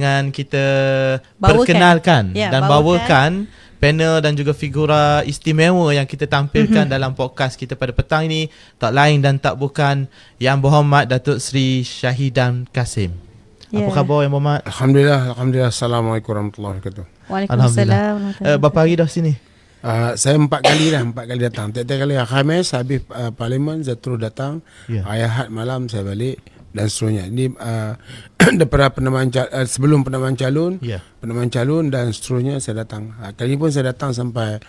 dengan kita perkenalkan dan bawakan panel dan juga figura istimewa yang kita tampilkan dalam podcast kita pada petang ini, tak lain dan tak bukan Yang Berhormat Datuk Seri Syahidan Kasim. Apa khabar Yang Berhormat? Alhamdulillah. Assalamualaikum warahmatullahi wabarakatuh. Waalaikumsalam. Berapa hari dah sini? Saya 4 kali datang. Tiap-tiap kali Khamis habis parlimen saya terus datang. Ahad malam saya balik dan seterusnya. Ini daripada sebelum penamaan calon, penamaan calon dan seterusnya saya datang. Kali ini pun saya datang sampai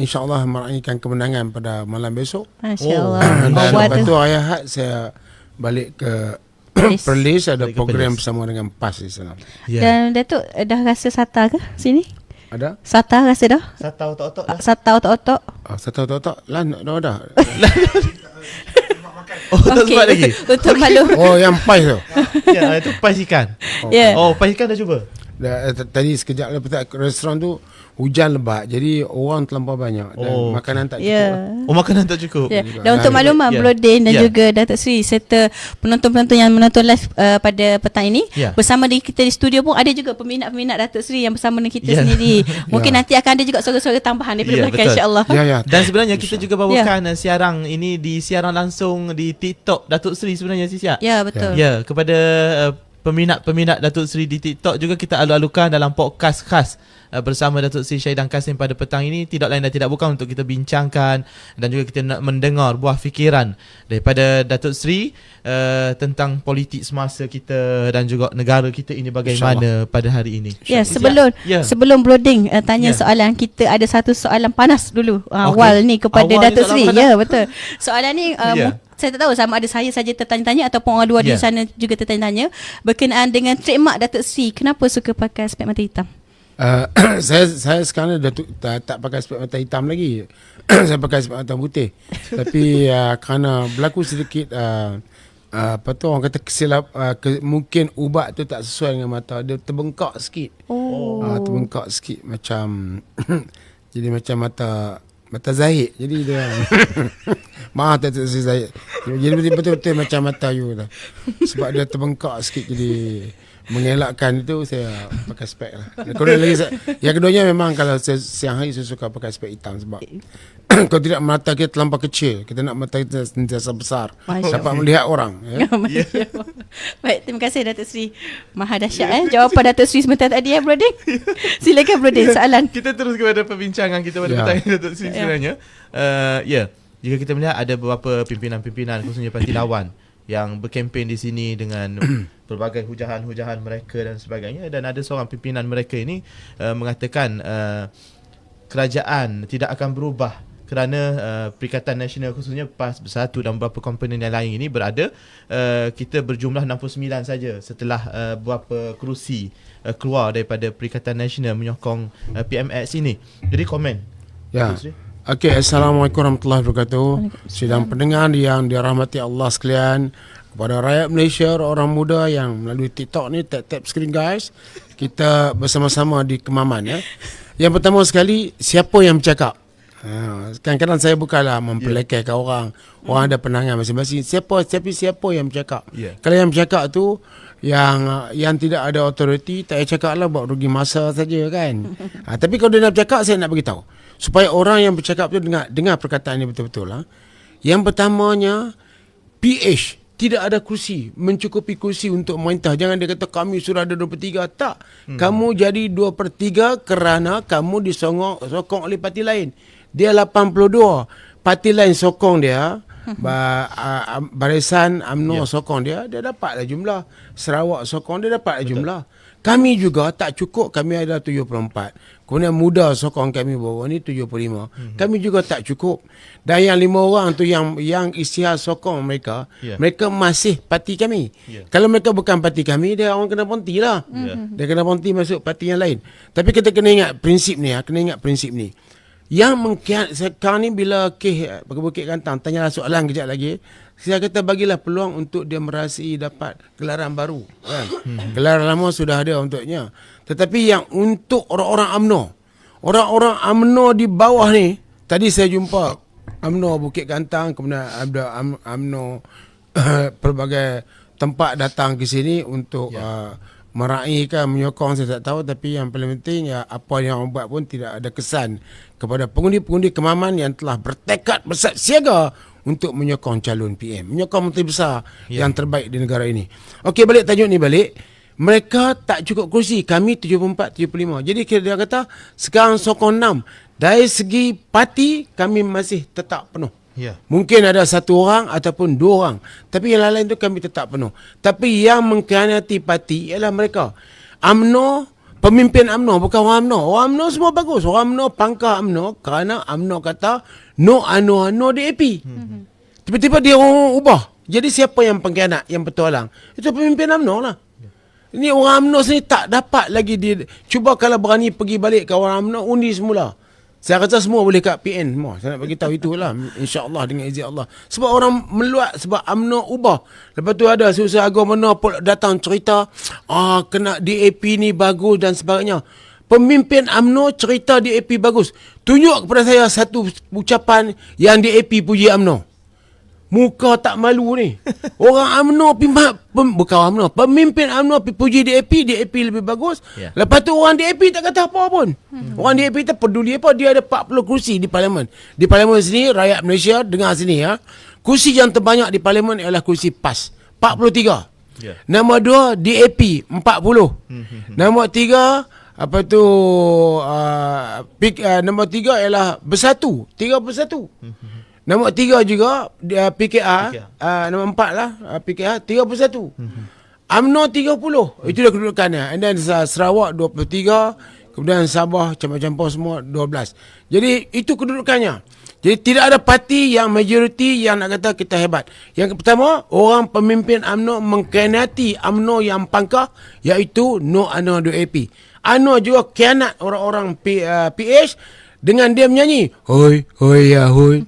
insya-Allah meraihkan kemenangan pada malam besok. Masya-Allah. Dan lepas tu Ahad saya balik ke Perlis, ada program bersama dengan PAS di sana. Dan Datuk dah rasa SATA ke sini? Ada? SATA rasa dah? SATA otok-otok. SATA otok-otok. SATA otok-otok. Dah. Tempat lagi. Untuk malu. Yang PAS tu. Ya, itu pais ikan. Pais ikan dah cuba? Tadi sekejap lepas restoran tu hujan lebat, jadi orang terlampau banyak dan makanan tak cukup. Makanan tak cukup. Dan untuk maklumat Brodin dan juga Datuk Seri serta penonton-penonton yang menonton live pada petang ini, bersama dengan kita di studio pun ada juga peminat-peminat Datuk Seri yang bersama dengan kita sendiri. Mungkin nanti akan ada juga suara-suara tambahan daripada belakang, insya-Allah. Dan sebenarnya kita juga bawakan siaran ini siaran langsung di TikTok Datuk Seri sebenarnya Siap. Ya, betul. Ya, kepada peminat-peminat Datuk Seri di TikTok juga kita alu-alukan dalam podcast khas bersama Datuk Seri Syahidan Kasim pada petang ini, tidak lain dan tidak bukan untuk kita bincangkan dan juga kita nak mendengar buah fikiran daripada Datuk Seri tentang politik semasa kita dan juga negara kita ini bagaimana pada hari ini. Sebelum Broding tanya soalan, kita ada satu soalan panas dulu awal ni kepada Datuk Seri. Ya, betul. Soalan ni saya tak tahu sama ada saya saja tertanya-tanya ataupun orang luar di sana juga tertanya-tanya berkenaan dengan trademark Datuk Seri. Kenapa suka pakai spek mata hitam? Saya sekarang tak pakai spek mata hitam lagi. Saya pakai spek mata putih. Tapi kerana berlaku sedikit orang kata kesilap, mungkin ubat tu tak sesuai dengan mata, dia terbengkak sikit. Terbengkak sikit macam jadi macam mata Zahid. Jadi dia maaf tak Zahid. Jadi betul-betul macam mata you lah. Sebab dia terbengkak sikit, jadi mengelakkan itu saya pakai spek lah. Yang keduanya memang kalau siang hari saya suka pakai spek hitam sebab kalau tidak mata kita terlampau kecil, kita nak mata kita sentiasa besar, dapat melihat orang. Baik, terima kasih Datuk Seri. Maha dahsyat jawapan Datuk Seri sebentar tadi Broding. Silakan Broding soalan. Kita terus kepada perbincangan kita pada petang ini Datuk Seri sebenarnya. Jika kita melihat ada beberapa pimpinan-pimpinan khususnya parti lawan yang berkempen di sini dengan pelbagai hujahan-hujahan mereka dan sebagainya, dan ada seorang pimpinan mereka ini mengatakan kerajaan tidak akan berubah kerana Perikatan Nasional khususnya PAS Bersatu dan beberapa komponen yang lain ini berada, kita berjumlah 69 saja setelah beberapa kerusi keluar daripada Perikatan Nasional menyokong PMX ini. Jadi komen. Okey, Assalamualaikum warahmatullahi wabarakatuh. Sidang pendengar yang dirahmati Allah sekalian, kepada rakyat Malaysia, orang muda yang melalui TikTok ni, tap screen guys. Kita bersama-sama di Kemaman ya. Yang pertama sekali, siapa yang bercakap? Kadang-kadang saya bukanlah memperlekehkan orang. Orang ada pandangan masing-masing. Siapa yang bercakap? Kalau yang bercakap tu yang tidak ada autoriti, tak payah cakap lah, buat rugi masa saja kan. Tapi kalau dia nak bercakap, saya nak beritahu supaya orang yang bercakap tu dengar perkataan ini betul-betul lah. Yang pertamanya, PH tidak ada kursi, mencukupi kursi untuk memerintah. Jangan dia kata kami sudah ada 2/3. Tak. Kamu jadi 2/3 kerana kamu disokong oleh parti lain. Dia 82. Parti lain sokong dia. Barisan UMNO sokong dia dapatlah jumlah. Sarawak sokong dia dapatlah jumlah. Kami juga tak cukup, kami ada 74. Kemudian muda sokong kami bawa ni 75. Kami juga tak cukup. Dan yang 5 orang tu yang isytihar sokong mereka, mereka masih parti kami. Kalau mereka bukan parti kami, dia orang kena berhenti lah. Dia kena berhenti masuk parti yang lain. Tapi kita kena ingat prinsip ni. Yang sekarang ni bila Kes Bukit Kantang tanyalah soalan kejap lagi, saya kata bagilah peluang untuk dia merasai dapat gelaran baru kan? Gelaran lama sudah ada untuknya. Tetapi yang untuk orang-orang UMNO di bawah ni, tadi saya jumpa UMNO Bukit Kantang, kemudian ada UMNO pelbagai tempat datang ke sini untuk meraihkan, menyokong saya tak tahu, tapi yang paling penting apa yang orang buat pun tidak ada kesan kepada pengundi-pengundi kemaman yang telah bertekad bersiaga untuk menyokong calon PM, menyokong menteri besar yang terbaik di negara ini. Okey, balik tajuk ni balik. Mereka tak cukup kursi, kami 74, 75. Jadi dia kata sekarang sokong 6. Dari segi parti kami masih tetap penuh. Mungkin ada 1 orang ataupun 2 orang, tapi yang lain tu kami tetap penuh. Tapi yang mengkhianati parti ialah mereka. UMNO, pemimpin UMNO, bukan orang UMNO. Orang UMNO semua bagus. Orang UMNO pangkah UMNO kerana UMNO kata no DAP. Tiba-tiba dia orang ubah. Jadi siapa yang pengkhianat, yang bertualang? Itu pemimpin UMNO lah. Ini orang UMNO sendiri tak dapat lagi cuba kalau berani pergi balik ke orang UMNO, undi semula. Saya rasa semua boleh kat PN semua. Saya nak bagi tahu itulah, insya-Allah dengan izin Allah. Sebab orang meluat, sebab UMNO ubah. Lepas tu ada usaha agama mana datang cerita kena DAP ni bagus dan sebagainya. Pemimpin UMNO cerita DAP bagus. Tunjuk kepada saya satu ucapan yang DAP puji UMNO. Muka tak malu ni. Orang UMNO bukan orang UMNO, pemimpin UMNO puji DAP lebih bagus. Lepas tu orang DAP tak kata apa pun. Orang DAP tak peduli apa, dia ada 40 kursi di parlimen. Di parlimen sini rakyat Malaysia dengar sini ya. Kursi yang terbanyak di parlimen ialah kursi PAS, 43. Nombor 2 DAP 40. Nombor 3 nombor 3 ialah Bersatu, 3 Bersatu. Nombor 3 juga PKR. Nombor 4 lah PKR 31. UMNO 30. Itu dah kedudukannya. And then Sarawak 23. Kemudian Sabah campur-campur semua 12. Jadi itu kedudukannya. Jadi tidak ada parti yang majoriti yang nak kata kita hebat. Yang pertama, orang pemimpin UMNO mengkhianati UMNO yang pangkah, iaitu no DAP. UMNO juga khianat orang-orang PH dengan dia menyanyi hoi ya hoi.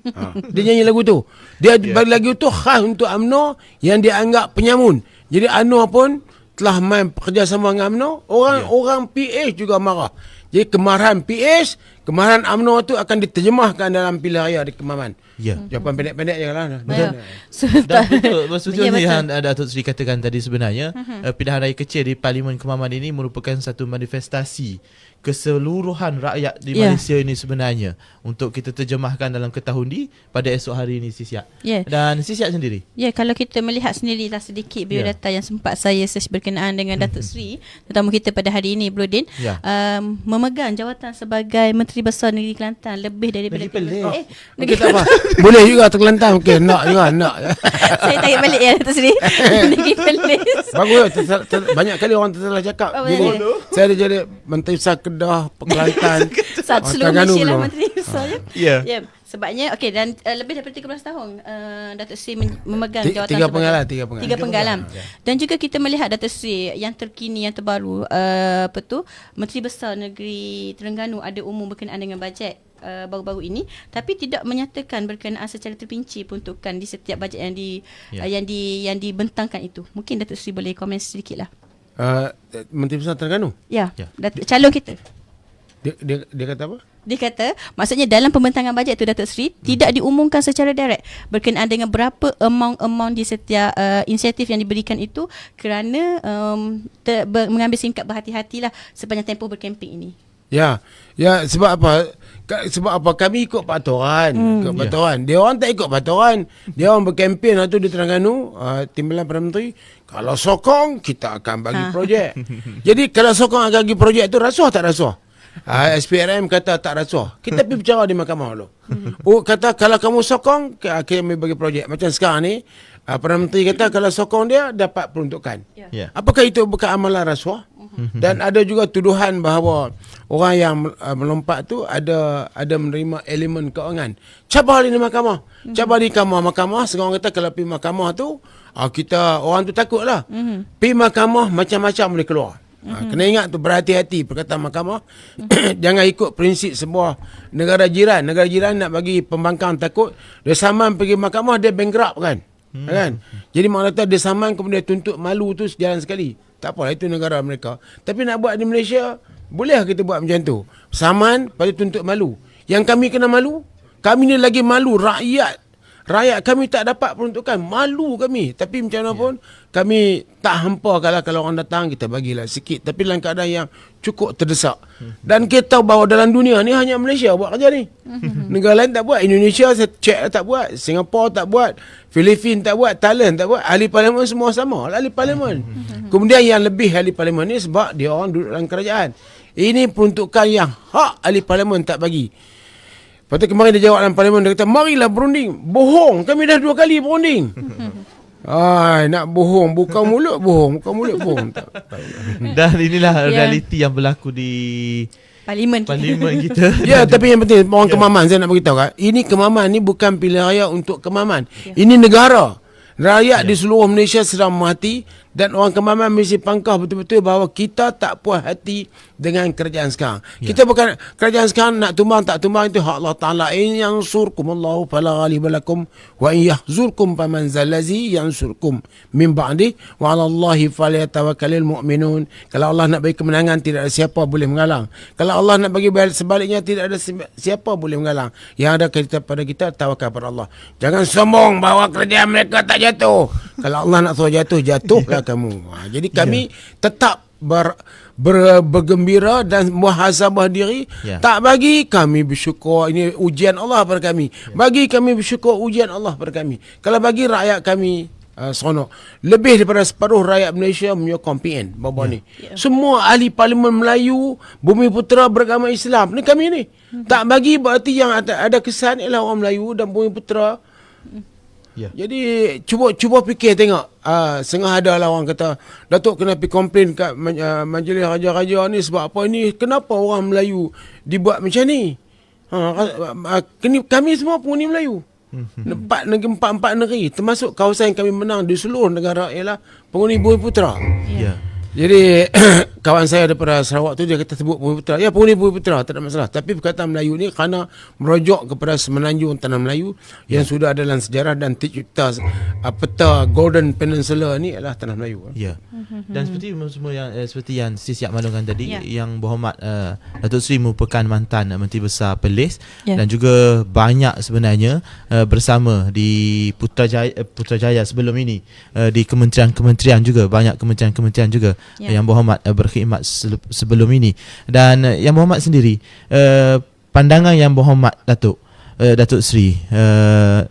Dia nyanyi lagu tu. Dia bagi lagu tu khas untuk UMNO yang dia anggap penyamun. Jadi UMNO pun telah main bekerjasama dengan UMNO. Orang PH juga marah. Jadi kemarahan PH, kemarahan UMNO tu akan diterjemahkan dalam pilihan raya di Kemaman. Jawapan pendek-pendek je lah. Dan betul yang Datuk Seri katakan tadi sebenarnya pilihan raya kecil di Parlimen Kemaman ini merupakan satu manifestasi keseluruhan rakyat di Malaysia ini sebenarnya untuk kita terjemahkan dalam ketahundi pada esok hari ini Sisiak. Dan Sisiak sendiri. Kalau kita melihat sendirilah sedikit biodata yang sempat saya search berkenaan dengan Datuk Seri, terutama kita pada hari ini Brodin, memegang jawatan sebagai Menteri Besar Negeri Kelantan lebih daripada Negeri tak apa. Boleh juga tu Kelantan. Okey, nak juga nak. Saya tarik balik ya Datuk Seri. Negeri Perlis. Bagus. Banyak kali orang tersalah cakap. Jadi saya ada jadi Menteri Besar Kedah, Kelantan. Seluruh Malaysia lah Menteri Besar. Sebabnya dan lebih daripada 13 tahun Datuk Seri memegang jawatan tiga penggalan. Dan juga kita melihat Datuk Seri yang terkini, yang terbaru, Menteri Besar Negeri Terengganu ada umum berkenaan dengan bajet baru-baru ini, tapi tidak menyatakan berkenaan secara terperinci peruntukan di setiap bajet yang dibentangkan itu. Mungkin Datuk Seri boleh komen sedikit lah. Menteri Besar Terengganu? Calon kita. Dia kata apa? Dia kata, maksudnya dalam pembentangan bajet tu Datuk Seri tidak diumumkan secara direct berkenaan dengan berapa amount di setiap insentif yang diberikan itu, kerana mengambil singkat berhati-hatilah sepanjang tempoh berkemping ini. Ya, sebab apa? Kami ikut peraturan. Dia orang tak ikut peraturan. Dia orang berkempen tu di Terengganu, Timbalan Perdana Menteri, kalau sokong kita akan bagi projek. Jadi kalau sokong akan bagi projek tu, rasuah tak rasuah? SPRM kata tak rasuah. Kita pergi bicara di mahkamah dulu. Kata kalau kamu sokong, kami bagi projek. Macam sekarang ni, Perdana Menteri kata kalau sokong dia dapat peruntukan. Apakah itu bukan amalan rasuah? Dan ada juga tuduhan bahawa orang yang melompat tu ada menerima elemen kewangan. Cabar di mahkamah. Mahkamah sekarang kata kalau pergi mahkamah tu, kita orang tu takut lah. Pergi mahkamah macam-macam boleh keluar. Kena ingat tu, berhati-hati perkataan mahkamah. Jangan ikut prinsip sebuah negara jiran. Negara jiran nak bagi pembangkang takut, dia saman pergi mahkamah, dia bankrupt kan. Jadi mak kata dia saman kemudian tuntut malu tu sejalan sekali. Tak apalah, itu negara mereka. Tapi nak buat di Malaysia, boleh kita buat macam tu? Saman pada tuntut malu. Yang kami kena malu, kami ni lagi malu rakyat rakyat kami tak dapat peruntukan, malu kami. Tapi macam mana pun kami tak hampa kalau orang datang kita bagilah sikit, tapi dalam keadaan yang cukup terdesak. Dan kita tahu bahawa dalam dunia ni hanya Malaysia buat kerja ni. Negara lain tak buat. Indonesia saya cek tak buat, Singapura tak buat, Filipin tak buat, Thailand tak buat. Ahli parlimen semua sama ahli parlimen. Kemudian yang lebih ahli parlimen ni sebab dia orang duduk dalam kerajaan. Ini peruntukan yang hak ahli parlimen tak bagi. Lepas tu kemarin dia jawab dalam parlimen, dia kata marilah berunding. Bohong, kami dah 2 kali berunding. Nak bohong, buka mulut bohong, buka mulut bohong. Dan inilah realiti yang berlaku di Parlimen kita. Ya, tapi yang penting orang Kemaman, saya nak beritahu kan, ini Kemaman ni bukan pilihan raya untuk Kemaman. Ini negara. Rakyat di seluruh Malaysia sedang mati, dan orang Kemaman mesti pangkah betul-betul bahawa kita tak puas hati dengan kerajaan sekarang. Kita bukan kerajaan sekarang nak tumbang tak tumbang itu hak Allah Taala. In yansurkumullahu fala ghaliba lakum wa in yahzurkum faman zallazi yansurkum min ba'di wa 'alallahi falyatawakkalul mu'minun. Kalau Allah nak bagi kemenangan tidak ada siapa boleh mengalang. Kalau Allah nak bagi sebaliknya tidak ada siapa boleh mengalang. Yang ada kita pada kita tawakal pada Allah. Jangan sombong bahawa kerajaan mereka tak jatuh. Kalau Allah nak suruh jatuh, jatuhlah kamu. Jadi kami tetap bergembira dan muhasabah diri. Tak bagi kami bersyukur, ini ujian Allah pada kami. Bagi kami bersyukur ujian Allah pada kami. Kalau bagi rakyat kami seronok. Lebih daripada separuh rakyat Malaysia menyokong PN bawah ni. Semua ahli parlimen Melayu, Bumi Putera beragama Islam. Ni kami ni. Tak bagi berarti yang ada kesan ialah orang Melayu dan Bumi Putera. Jadi cuba fikir tengok. Setengah ada lah orang kata Datuk kena pergi komplain kat majlis raja-raja ni sebab apa ini, kenapa orang Melayu dibuat macam ni. Kami semua penghuni Melayu. Empat negeri termasuk kawasan yang kami menang di seluruh negara ialah penghuni Bumi Putera. Jadi kawan saya daripada Sarawak tu dia kata sebut Bumi Putera. Ya, penghuni Bumi Putera tak ada masalah. Tapi perkataan Melayu ni kerana merujuk kepada Semenanjung Tanah Melayu yang sudah ada dalam sejarah dan tercipta peta Golden Peninsula ni adalah Tanah Melayu. Dan seperti semua yang seperti yang siap maklumkan tadi, yang berhormat Datuk Seri merupakan mantan Menteri Besar Perlis dan juga banyak sebenarnya bersama di Putrajaya sebelum ini, di kementerian-kementerian juga, banyak kementerian-kementerian juga yang berhormat berkhidmat sebelum ini. Dan yang berhormat sendiri, pandangan yang berhormat Datuk Seri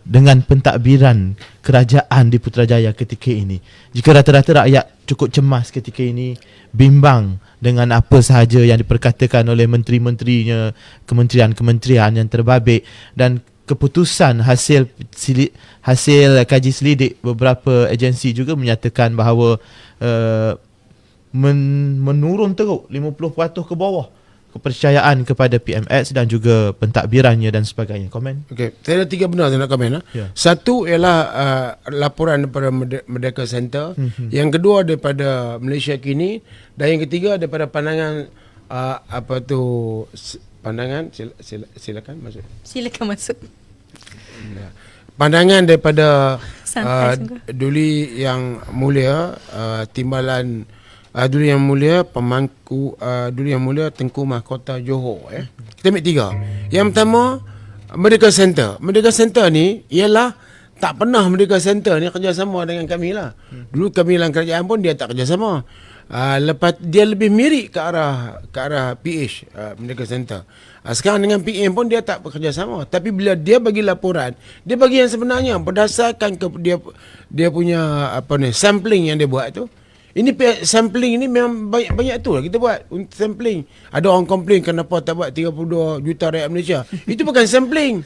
dengan pentadbiran kerajaan di Putrajaya ketika ini, jika rata-rata rakyat cukup cemas ketika ini, bimbang dengan apa sahaja yang diperkatakan oleh menteri-menterinya, kementerian-kementerian yang terbabit, dan keputusan hasil kaji selidik beberapa agensi juga menyatakan bahawa menurun teruk 50% ke bawah kepercayaan kepada PMX dan juga pentadbirannya dan sebagainya. Komen? Okey, saya ada 3 benda saya nak komen. Satu ialah laporan daripada Merdeka Center, yang kedua daripada Malaysia Kini, dan yang ketiga daripada pandangan pandangan silakan masuk. Pandangan daripada Duli Yang Mulia Timbalan Duli Yang Mulia Pemangku Duli Yang Mulia Tengku Mahkota Johor. Kita ambil 3. Yang pertama, Merdeka Center. Merdeka Center ni ialah tak pernah Merdeka Center ni kerjasama dengan kami lah. Dulu kami dalam kerajaan pun dia tak kerjasama. Lepas dia lebih mirip ke arah PH Merdeka Center. Sekarang dengan PM pun dia tak bekerjasama. Tapi bila dia bagi laporan, dia bagi yang sebenarnya berdasarkan dia punya sampling yang dia buat tu. Ini sampling ini memang banyak tu lah kita buat untuk sampling. Ada orang komplain kenapa tak buat 32 juta rakyat Malaysia. Itu bukan sampling.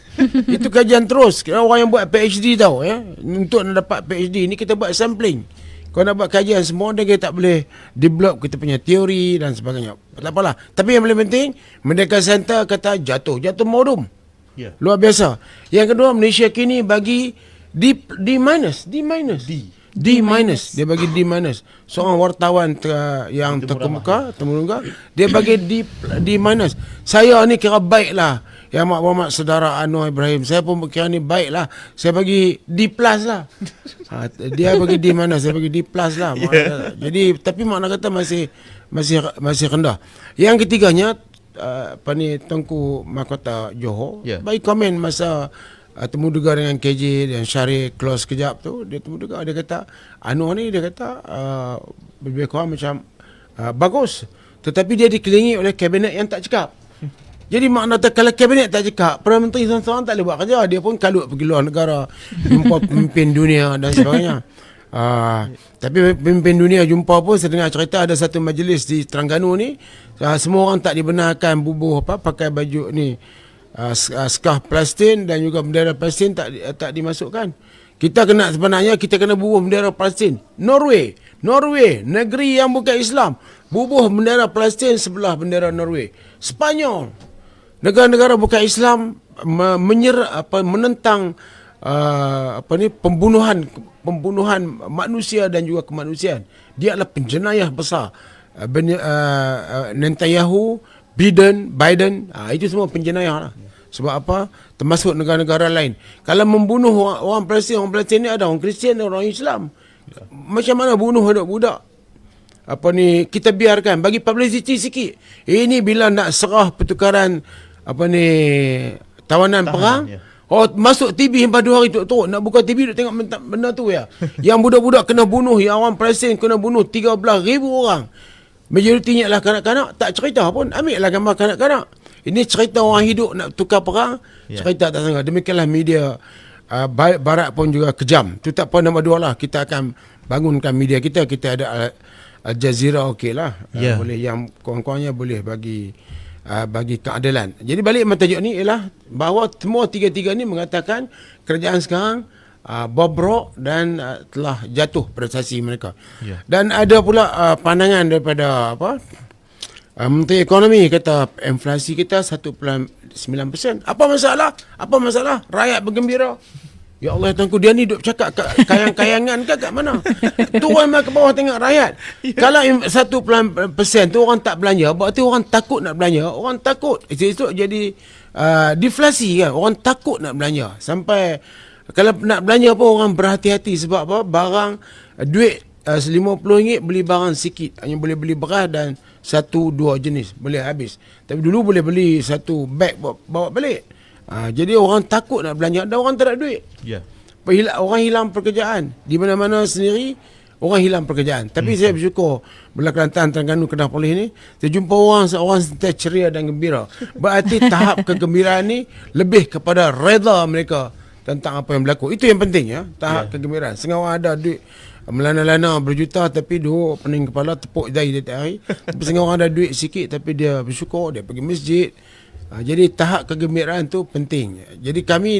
Itu kajian terus. Orang yang buat PhD tahu untuk nak dapat PhD ni kita buat sampling. Kalau nak buat kajian semua dia tak boleh develop kita punya teori dan sebagainya. Tak apalah. Tapi yang paling penting, Merdeka Center kata jatuh modum. Luar biasa. Yang kedua, Malaysia Kini bagi D-. Dia bagi D-. Seorang wartawan yang terkemuka, temulungga, dia bagi D-. Saya ni kira baik lah. Yang Muhammad Saudara Anwar Ibrahim, saya pun kira ni baik lah. Saya bagi D+ lah. Dia bagi D-, saya bagi D+ lah. Jadi tapi makna kata masih rendah. Yang ketiganya Tengku Mahkota Johor bagi komen masa temuduga dengan KJ dan Syarif close kejap tu, dia temuduga, dia kata Anwar ni, dia kata lebih kurang macam bagus, tetapi dia dikelilingi oleh kabinet yang tak cakap. Jadi makna kalau kabinet tak cakap, Perdana Menteri seorang-seorang tak boleh buat kerja. Dia pun kalut pergi luar negara, jumpa pemimpin dunia dan sebagainya. Tapi pemimpin dunia jumpa pun, saya dengar cerita ada satu majlis di Terengganu ni, semua orang tak dibenarkan bubuh pakai baju ni, scarf Palestin dan juga bendera Palestin tak dimasukkan. Sebenarnya kita kena bubuh bendera Palestin. Norway, negeri yang bukan Islam, bubuh bendera Palestin sebelah bendera Norway. Spanyol, negara-negara bukan Islam menentang pembunuhan manusia dan juga kemanusiaan. Dia adalah penjenayah besar. Netanyahu, Biden, itu semua penjenayah lah. Sebab apa? Termasuk negara-negara lain. Kalau membunuh orang Palestin ni ada orang Kristian dan orang Islam. Macam mana bunuh budak-budak? Kita biarkan, bagi publicity sikit. Ini bila nak serah pertukaran tawanan perang, masuk TV 4 hari teruk, nak buka TV duk tengok benda tu ya. Yang budak-budak kena bunuh, yang orang Palestin kena bunuh 13,000 orang. Majoritinya adalah kanak-kanak, tak cerita pun, ambil lah gambar kanak-kanak. Ini cerita orang hidup nak tukar perang, cerita tak sangat. Demikianlah media barat pun juga kejam. Itu tak apa, nombor 2 lah. Kita akan bangunkan media kita. Kita ada Al Jazeera, okey lah. Boleh, yang kurang-kurangnya boleh bagi keadilan. Jadi balik tajuk ni ialah bahawa semua tiga-tiga ni mengatakan kerajaan sekarang bobrok dan telah jatuh prestasi mereka. Dan ada pula pandangan daripada Menteri Ekonomi kata inflasi kita 1.9%. Apa masalah? Rakyat bergembira. Ya Allah Tuanku, dia ni duk cakap kayang-kayangan ke kat mana? Turun ke bawah tengok rakyat. Kalau 1% tu orang tak belanja, berarti orang takut nak belanja. Orang takut. Esok jadi deflasi kan. Orang takut nak belanja. Sampai kalau nak belanja pun orang berhati-hati. Sebab apa? Barang, duit RM50 beli barang sikit. Hanya boleh beli beras dan 1-2 jenis. Boleh habis. Tapi dulu boleh beli satu beg bawa balik. Jadi orang takut nak belanja dan orang tak ada duit. Orang hilang pekerjaan. Di mana-mana sendiri orang hilang pekerjaan. Tapi saya bersyukur bila Kelantan, Terengganu, Kedah Perlis ni, saya jumpa orang sentiasa ceria dan gembira. Berarti tahap kegembiraan ni lebih kepada reda mereka tentang apa yang berlaku. Itu yang penting ya, tahap kegembiraan. Setengah orang ada duit melana-lana berjuta tapi dua pening kepala tepuk jari dia tiap hari. Tapi setengah orang ada duit sikit tapi dia bersyukur, dia pergi masjid. Jadi tahap kegembiraan tu penting. Jadi kami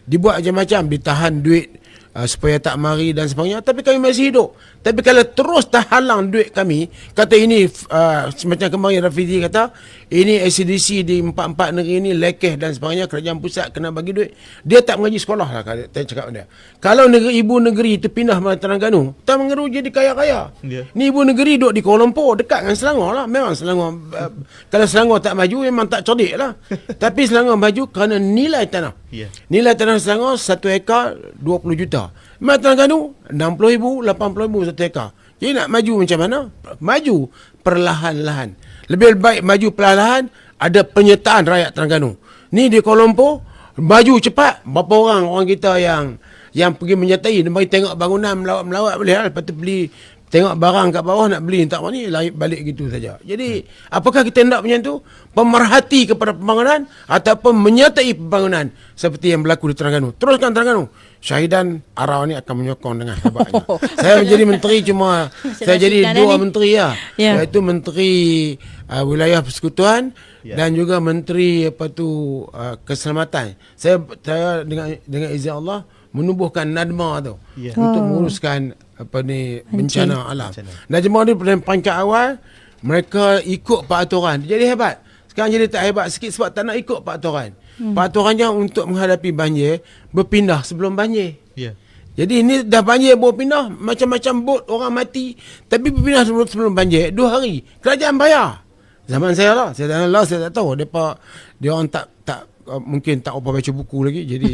dibuat macam-macam, ditahan duit supaya tak mari dan sebagainya, tapi kami masih hidup. Tapi kalau terus terhalang duit kami, kata ini semacam kemarin Rafizi kata, ini ACDC di 4 negeri ini lekeh dan sebagainya, kerajaan pusat kena bagi duit. Dia tak mengaji sekolah lah, saya cakap dia. Kalau ibu negeri itu pindah ke Terengganu, tak mengeru jadi kaya-kaya. Ni ibu negeri duduk di Kuala Lumpur, dekat dengan Selangor lah. Memang Selangor, kalau Selangor tak maju memang tak cerdik lah. Tapi Selangor maju kerana nilai tanah. Nilai tanah Selangor 1 ekar 20 juta. Memang Terengganu 60,000, 80,000 1 ekar. Jadi nak maju macam mana? Maju perlahan-lahan. Lebih baik maju perlahan, ada penyertaan rakyat Terengganu. Ni di Kuala Lumpur, maju cepat. Berapa orang kita yang pergi menyertai, dia bagi tengok bangunan melawat-melawat boleh lah. Lepas tu beli, tengok barang kat bawah nak beli, tak mana, lari balik gitu saja. Jadi apakah kita nak macam tu? Pemerhati kepada pembangunan ataupun menyertai pembangunan seperti yang berlaku di Terengganu. Teruskan Terengganu. Syahidan Arau ni akan menyokong dengan hebatnya. Saya menjadi menteri cuma saya jadi 2 menteri lah. Iaitu menteri wilayah persekutuan dan juga menteri keselamatan. Saya dengan izin Allah menubuhkan NADMA tu untuk menguruskan bencana alam. Dan jemaah ni pada peringkat awal mereka ikut peraturan. Jadi hebat. Sekarang jadi tak hebat sikit sebab tak nak ikut peraturan. Peraturannya untuk menghadapi banjir berpindah sebelum banjir. Jadi ini dah banjir baru pindah, macam-macam bot orang mati, tapi berpindah sebelum banjir 2 hari. Kerajaan bayar. Zaman saya lah, saya tak tahu dia orang tak mungkin tak apa baca buku lagi, jadi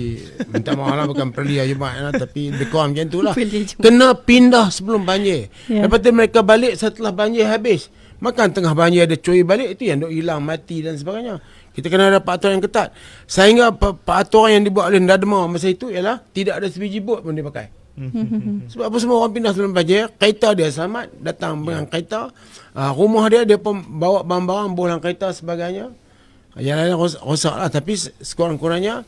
minta maaf lah, bukan perli Jumaat lah, tapi lebih kurang macam tu lah. Kena pindah sebelum banjir. Lepas tu mereka balik setelah banjir habis. Makan tengah banjir ada cuy balik, itu yang dok hilang, mati dan sebagainya. Kita kena ada peraturan yang ketat. Sehingga peraturan yang dibuat oleh Ndadma masa itu ialah tidak ada sebiji bot pun dia pakai. Sebab apa, semua orang pindah sebelum banjir. Kereta dia selamat, datang dengan kereta. Rumah dia pun bawa barang-barang bolang kereta sebagainya. Yang lain rosak lah. Tapi sekurang-kurangnya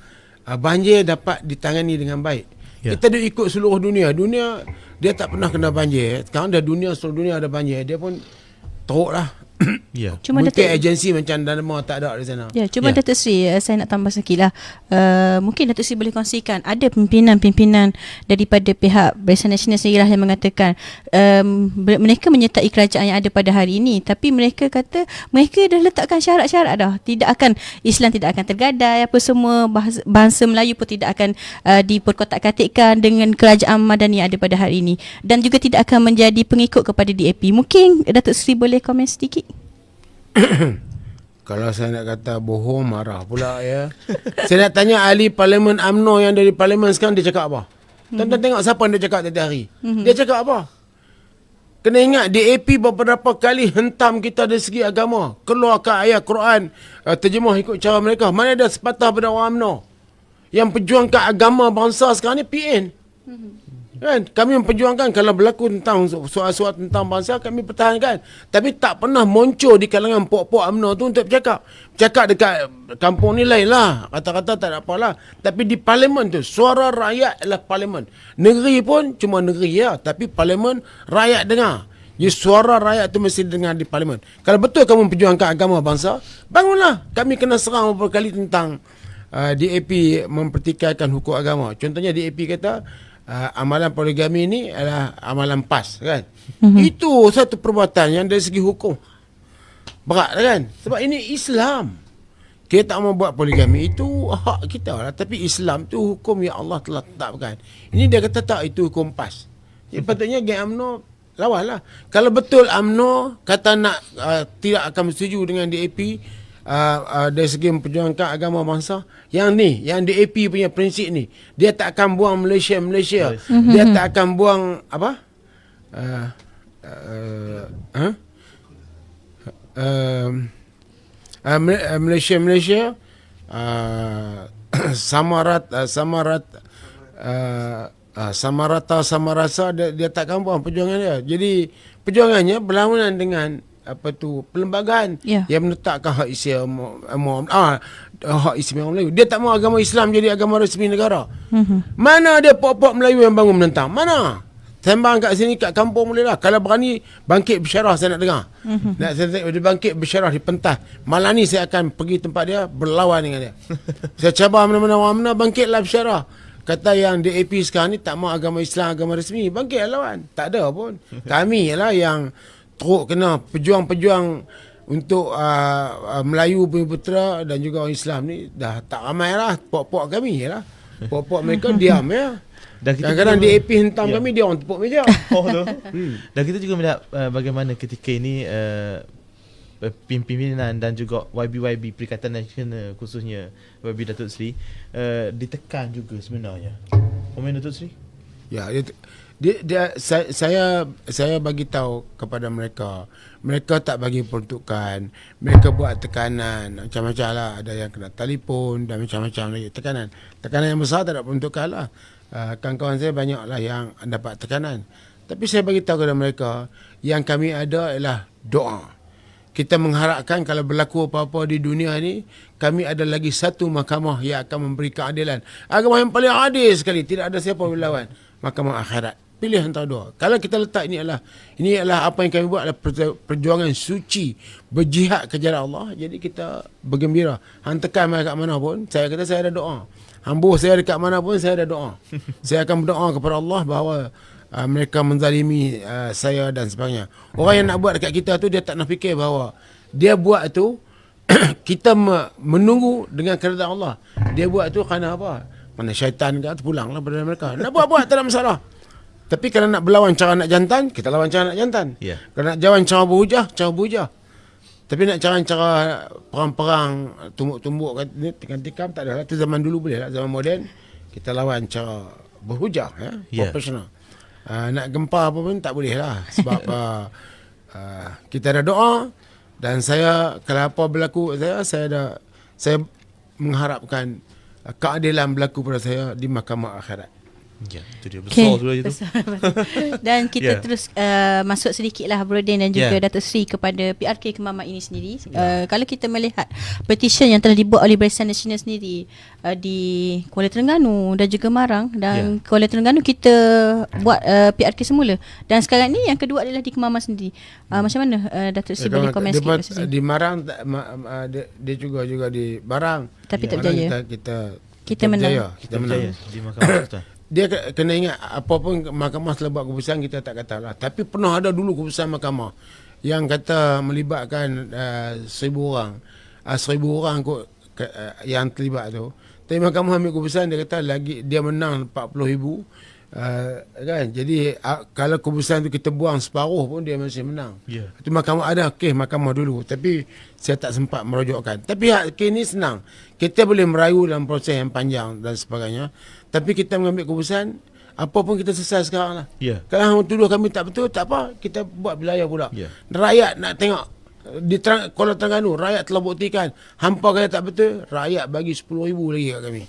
banjir dapat ditangani dengan baik. Kita dah ikut seluruh dunia. Dunia dia tak pernah kena banjir. Sekarang dah seluruh dunia ada banjir. Dia pun teruk lah. Cuma mungkin agensi macam Dharma tak ada di sana. Cuma Datuk Seri, saya nak tambah sikit lah. Mungkin Datuk Seri boleh kongsikan, ada pimpinan-pimpinan daripada pihak Barisan Nasional sendiri lah yang mengatakan mereka menyertai kerajaan yang ada pada hari ini, tapi mereka kata mereka dah letakkan syarat-syarat dah. Islam tidak akan tergadai, apa semua, bahasa Melayu pun tidak akan diperkotak-katikkan dengan kerajaan Madani yang ada pada hari ini, dan juga tidak akan menjadi pengikut kepada DAP. Mungkin Datuk Seri boleh komen sedikit? Kalau saya nak kata bohong, marah pula ya. Saya nak tanya ahli Parlimen UMNO yang dari Parlimen sekarang, dia cakap apa? Tonton tengok siapa yang dia cakap tadi hari. Dia cakap apa? Kena ingat DAP beberapa kali hentam kita dari segi agama. Keluarkan ayat Quran, terjemah ikut cara mereka. Mana ada sepatah pada orang UMNO yang perjuangkan agama bangsa sekarang ni PN. Kan? Kami memperjuangkan kalau berlaku tentang soal-soal tentang bangsa, kami pertahankan. Tapi tak pernah muncul di kalangan pok-pok UMNO tu untuk bercakap. Bercakap dekat kampung ni lain lah. Kata-kata tak ada apalah. Tapi di parlimen tu, suara rakyat adalah parlimen. Negeri pun cuma negeri ya. Tapi parlimen, rakyat dengar. Jadi suara rakyat tu mesti dengar di parlimen. Kalau betul kamu memperjuangkan agama bangsa, bangunlah. Kami kena serang beberapa kali tentang DAP mempertikaikan hukum agama. Contohnya DAP kata, amalan poligami ini adalah amalan PAS kan. Itu satu perbuatan yang dari segi hukum berat kan. Sebab ini Islam. Kita tak mau buat poligami, itu hak kita lah. Tapi Islam tu hukum yang Allah telah tetapkan. Ini dia kata tak, itu hukum PAS. Jadi patutnya geng UMNO lawan lah. Kalau betul UMNO kata nak tidak akan bersetuju dengan DAP dari segi memperjuangkan agama bangsa, yang DAP punya prinsip ni, dia tak akan buang Malaysia. Dia tak akan buang apa Malaysia samarata samarasa, dia tak akan buang perjuangan dia. Jadi perjuangannya berlawanan dengan perlembagaan yang menetapkan hak Islam, hak Islam Melayu. Dia tak mahu agama Islam jadi agama resmi negara. Mana ada pok-pok Melayu yang bangun menentang? Mana? Sembang kat sini kat kampung boleh lah. Kalau berani bangkit bersyarah, saya nak dengar. Saya bangkit bersyarah di pentas. Malam ni saya akan pergi tempat dia, berlawan dengan dia. Saya cabar mana-mana orang mana, bangkitlah bersyarah. Kata yang DAP sekarang ni tak mahu agama Islam, agama resmi, bangkitlah lawan. Tak ada pun. Kami lah yang teruk kena pejuang-pejuang untuk Melayu punya putera dan juga orang Islam ni dah tak ramai lah. Pok-pok kami lah. Pok-pok mereka diam ya. Kadang-kadang DAP hentam kami, dia orang tepuk meja. Dan kita juga melihat bagaimana ketika ini pimpinan dan juga YB Perikatan Nasional, khususnya YB Datuk Seri, ditekan juga sebenarnya. Komen Datuk Seri? Ya, saya bagi tahu kepada mereka tak bagi peruntukan, mereka buat tekanan macam-macam lah, ada yang kena telefon dan macam-macam lagi tekanan yang besar, tak ada peruntukan lah. Kawan-kawan saya banyak lah yang dapat tekanan, tapi saya bagi tahu kepada mereka yang kami ada ialah doa. Kita mengharapkan kalau berlaku apa-apa di dunia ni, kami ada lagi satu mahkamah yang akan memberi keadilan. Agama yang paling adil sekali, tidak ada siapa berlawan, mahkamah akhirat. Pilih antara dua. Kalau kita letak ini adalah apa yang kami buat adalah perjuangan suci, berjihad ke jalan Allah. Jadi kita bergembira. Hang tekan kat mana pun, saya kata saya ada doa. Hambuh saya dekat mana pun, saya ada doa. Saya akan berdoa kepada Allah bahawa mereka menzalimi saya dan sebagainya. Orang yang nak buat dekat kita tu, dia tak nak fikir bahawa dia buat tu kita menunggu dengan keredaan Allah. Dia buat tu kerana apa? Mana syaitan ke, pulanglah pada mereka. Nak buat tak ada masalah. Tapi kalau nak berlawan cara nak jantan, kita lawan cara nak jantan. Kalau nak jawan cara berhujah. Tapi nak cara perang-perang, tumbuk-tumbuk tikam-tikam, tak ada lah. Itu zaman dulu boleh lah. Zaman moden, kita lawan cara berhujah, profesional. Nak gempar apa pun tak boleh lah. Sebab kita ada doa, dan saya kalau apa berlaku saya mengharapkan keadilan berlaku pada saya di mahkamah akhirat. Ya, itu dia besar sudah itu. Dan kita terus masuk sedikitlah Brodin dan juga Datuk Seri kepada PRK Kemamat ini sendiri. Kalau kita melihat petition yang telah dibuat oleh Barisan Nasional sendiri di Kuala Terengganu dan juga Marang, dan Kuala Terengganu kita buat PRK semula, dan sekarang ni yang kedua adalah di Kemamat sendiri. Macam mana Datuk Seri boleh komen sikit? Di Marang dia juga di Barang, tapi tak berjaya. Kita menang. Kita menang di mahkamah atas. Dia kena ingat, apa pun mahkamah telah buat keputusan, kita tak katalah. Tapi pernah ada dulu keputusan mahkamah yang kata melibatkan 1,000 orang. 1,000 orang kot yang terlibat tu. Tapi mahkamah ambil keputusan, dia kata lagi dia menang 40,000. Kan? Jadi kalau keputusan tu kita buang separuh pun dia masih menang. Itu mahkamah, ada kes mahkamah dulu, tapi saya tak sempat merujukkan. Tapi kes ni senang, kita boleh merayu dalam proses yang panjang dan sebagainya. Tapi kita mengambil keputusan, apa pun kita selesai sekarang lah. Kalau orang tuduh kami tak betul, tak apa, kita buat wilayah pula. Rakyat nak tengok di Kuala Terengganu, rakyat telah buktikan hampa kata tak betul, rakyat bagi 10,000 lagi kat kami.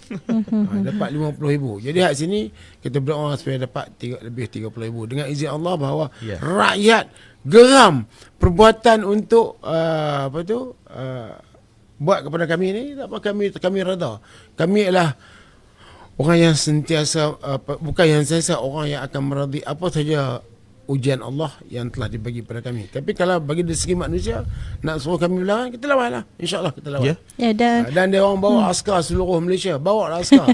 Dapat 50,000. Jadi hak sini kita berdoa supaya dapat lebih 30,000 dengan izin Allah, bahawa rakyat geram perbuatan untuk buat kepada kami ni. Tak apa, kami reda. Kami adalah orang yang sentiasa bukan yang sentiasa, orang yang akan meradhi apa saja ujian Allah yang telah dibagi pada kami. Tapi kalau bagi dari segi manusia nak suruh kami berlawan, kita lawan lah. InsyaAllah kita lawan. Dan dia orang bawa askar seluruh Malaysia. Bawa lah askar.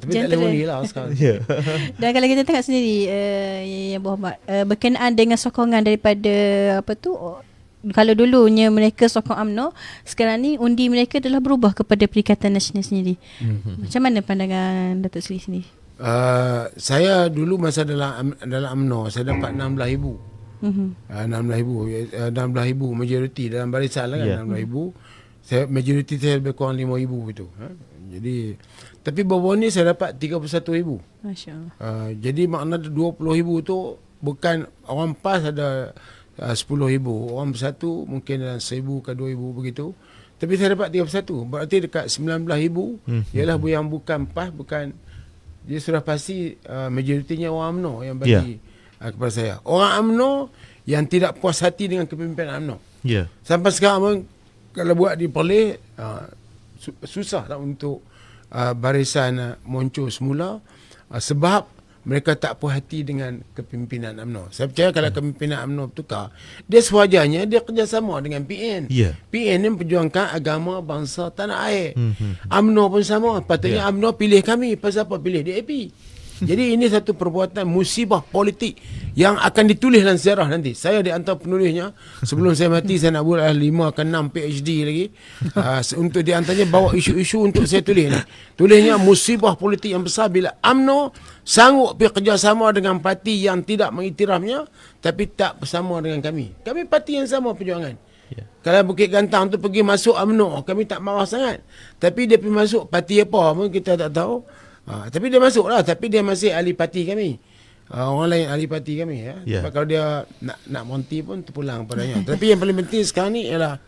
Tapi tak boleh undi lah askar. Dan kalau kita tengok sendiri yang Muhammad, berkenaan dengan sokongan daripada kalau dulunya mereka sokong UMNO, sekarang ni undi mereka telah berubah kepada Perikatan Nasional sendiri. Macam mana pandangan Datuk Seri sendiri? Saya dulu masa dalam UMNO, saya dapat 16,000. 16,000 majoriti dalam barisan lah kan. 16,000. Saya majoriti saya lebih kurang 5,000 itu. Jadi tapi baru ni saya dapat 31,000. Masya-Allah. Jadi makna 20,000 tu bukan orang PAS ada 10,000, orang bersatu mungkin dalam 1,000 ke 2,000 begitu. Tapi saya dapat 31, berarti dekat 19,000 ialah yang bukan PAS, bukan, dia sudah pasti majoritinya orang UMNO yang bagi kepada saya. Orang UMNO yang tidak puas hati dengan kepimpinan UMNO. Sampai sekarang pun kalau buat di Perlis, susah lah untuk barisan muncul semula, sebab mereka tak puas hati dengan kepimpinan UMNO. Saya percaya kalau kepimpinan UMNO bertukar, dia sewajarnya dia kerjasama dengan PN. PN ni memperjuangkan agama, bangsa, tanah air. UMNO pun sama. Patutnya UMNO pilih kami. Pasal apa pilih DAP? Jadi ini satu perbuatan musibah politik yang akan ditulis dalam sejarah nanti. Saya di antara penulisnya. Sebelum saya mati, saya nak buat 5 ke 6 PhD lagi. Untuk di antaranya bawa isu-isu untuk saya tulis ni. Tulisnya musibah politik yang besar bila UMNO sanggup bekerjasama dengan parti yang tidak mengiktirafnya, tapi tak bersama dengan kami. Kami parti yang sama perjuangan. Kalau Bukit Gantang tu pergi masuk UMNO, kami tak marah sangat. Tapi dia pergi masuk parti apa pun kita tak tahu. Tapi dia masuk lah. Tapi dia masih ahli parti kami. Orang lain ahli parti kami. Sebab kalau dia nak monti pun terpulang padanya. Tapi yang paling penting sekarang ni ialah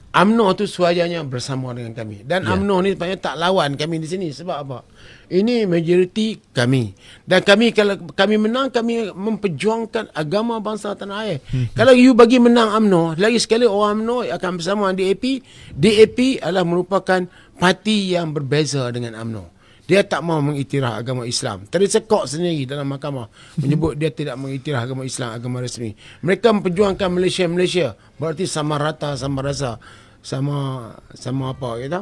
UMNO tu sewajarnya bersama dengan kami. Dan UMNO ni sebenarnya tak lawan kami di sini. Sebab apa? Ini majoriti kami. Dan kami, kalau kami menang, kami memperjuangkan agama, bangsa, tanah air. Kalau you bagi menang UMNO, lagi sekali orang UMNO akan bersama dengan DAP. DAP adalah merupakan parti yang berbeza dengan UMNO. Dia tak mahu mengiktiraf agama Islam. Teresa Kok sendiri dalam mahkamah menyebut dia tidak mengiktiraf agama Islam, agama rasmi. Mereka memperjuangkan Malaysia. Berarti sama rata, sama rasa, sama apa gitu.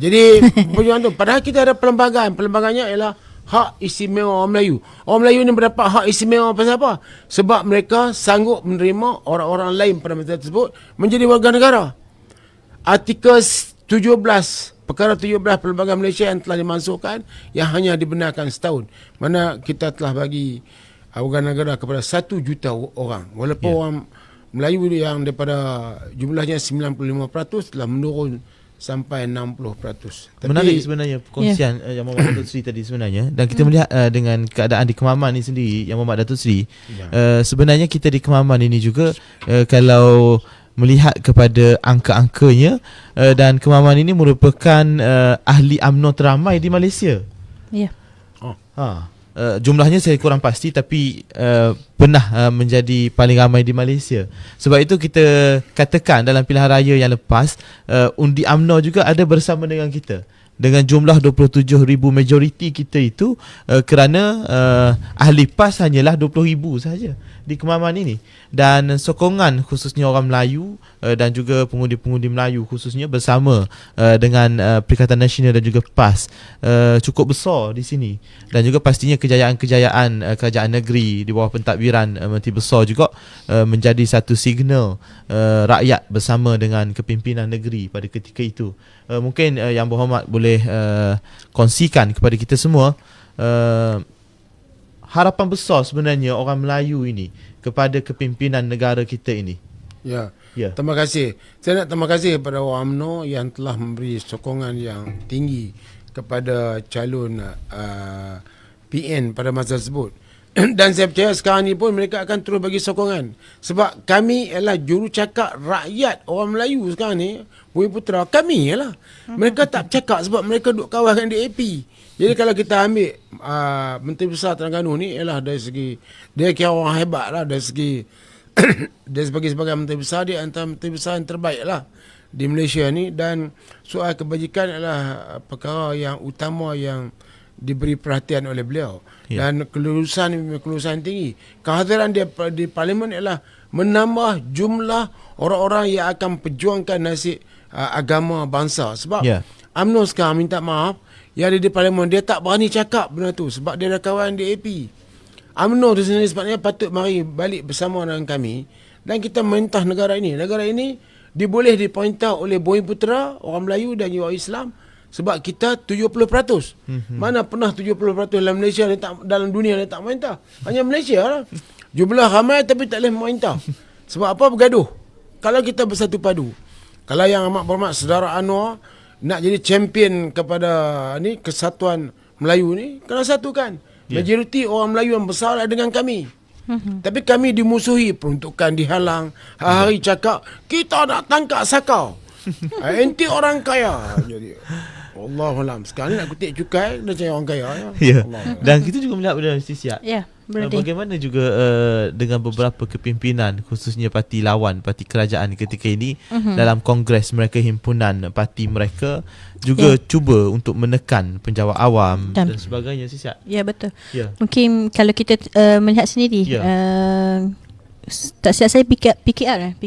Jadi perjuangan tu. Padahal kita ada perlembagaan. Perlembagannya ialah hak istimewa orang Melayu. Orang Melayu ni mendapat hak istimewa pasal apa? Sebab mereka sanggup menerima orang-orang lain pada masa tersebut menjadi warga negara. Artikel 17, perkara 17 Perlembagaan Malaysia yang telah dimasukkan, yang hanya dibenarkan setahun. Mana kita telah bagi warga negara kepada 1 juta orang. Walaupun orang Melayu yang daripada jumlahnya 95% telah menurun sampai 60%. Menarik sebenarnya perkongsian Yang Muhammad Datuk Seri tadi sebenarnya. Dan kita melihat dengan keadaan di Kemaman ni sendiri, Yang Muhammad Datuk Seri, sebenarnya kita di Kemaman ini juga kalau melihat kepada angka-angkanya, dan Kemaman ini merupakan ahli UMNO teramai di Malaysia. Ya. Jumlahnya saya kurang pasti, tapi pernah menjadi paling ramai di Malaysia. Sebab itu kita katakan dalam pilihan raya yang lepas, undi UMNO juga ada bersama dengan kita dengan jumlah 27,000 majoriti kita itu, kerana ahli PAS hanyalah 20,000 sahaja di Kemaman ini. Dan sokongan khususnya orang Melayu dan juga pengundi-pengundi Melayu khususnya bersama dengan Perikatan Nasional dan juga PAS cukup besar di sini. Dan juga pastinya kejayaan-kejayaan kerajaan negeri di bawah pentadbiran Menteri Besar juga menjadi satu signal rakyat bersama dengan kepimpinan negeri pada ketika itu. Mungkin Yang Berhormat boleh kongsikan kepada kita semua harapan besar sebenarnya orang Melayu ini kepada kepimpinan negara kita ini. Ya. Terima kasih. Saya nak terima kasih kepada orang UMNO yang telah memberi sokongan yang tinggi kepada calon PN pada masa tersebut. Dan saya percaya sekarang ni pun mereka akan terus bagi sokongan. Sebab kami ialah jurucakap rakyat orang Melayu sekarang ni, Bumiputera, kami ialah. Mereka tak bercakap sebab mereka duduk kawal dengan DAP. Jadi kalau kita ambil Menteri Besar Terengganu ni ialah dari segi, dia kira orang hebat lah dari segi dia sebagai Menteri Besar, dia antara Menteri Besar yang terbaik lah di Malaysia ni. Dan soal kebajikan adalah perkara yang utama yang diberi perhatian oleh beliau. Dan kelulusan tinggi. Kehadiran dia di Parlimen ialah menambah jumlah orang-orang yang akan perjuangkan nasib agama bangsa. Sebab UMNO sekarang minta maaf, yang ada di Parlimen dia tak berani cakap benda tu sebab dia dah kawan DAP. UMNO tu sendiri sebabnya patut mari balik bersama dengan kami dan kita mentah negara ini. Negara ini diboleh dipointah oleh Bumiputera, orang Melayu dan orang Islam, sebab kita 70%. Mana pernah 70% dalam Malaysia ni tak, dalam dunia ni tak mentah. Hanya Malaysia lah. Jumlah ramai tapi tak boleh mentah. Sebab apa? Bergaduh. Kalau kita bersatu padu. Kalau yang amat berhormat Saudara Anwar nak jadi champion kepada ni kesatuan Melayu ni, kena satukan. Majoriti orang Melayu yang besar ada dengan kami. Tapi kami dimusuhi, peruntukan dihalang. Hari cakap kita nak tangkap sakau. Enti orang kaya. Jadi Allahualam. Sekarang ni nak kutip cukai dah cari orang kaya. Dan kita juga melihat benda Siap. Bagaimana juga dengan beberapa kepimpinan khususnya parti lawan, parti kerajaan ketika ini dalam kongres mereka, himpunan parti mereka juga cuba untuk menekan penjawat awam dan sebagainya. Siap. Ya, betul. Mungkin kalau kita melihat sendiri tak silap saya PKR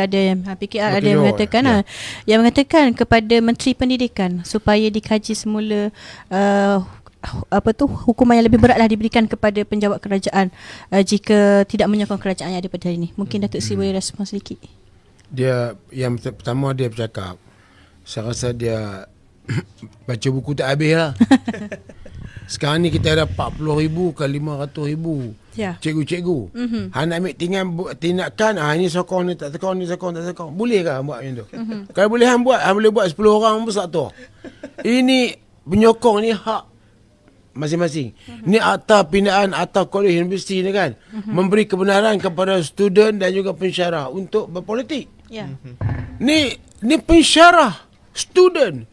ada yang mengatakan yang mengatakan kepada Menteri Pendidikan supaya dikaji semula hukuman yang lebih beratlah diberikan kepada penjawat kerajaan jika tidak menyokong kerajaan yang ada pada hari ini. Mungkin Datuk Seri boleh respon sedikit. Dia yang pertama dia bercakap, saya rasa dia baca buku tak habis lah. Sekarang ni kita ada 40,000 ke 500,000 cikgu-cikgu. Han nak ambil tindakan, ini sokong, ni tak sokong, ni sokong, tak sokong. Boleh ke buat macam tu? Kalau boleh han boleh buat 10 orang pun satu. Ini penyokong ni hak masing-masing. Ni akta pindaan, akta kolej universiti ni kan, memberi kebenaran kepada student dan juga pensyarah untuk berpolitik. Ni pensyarah student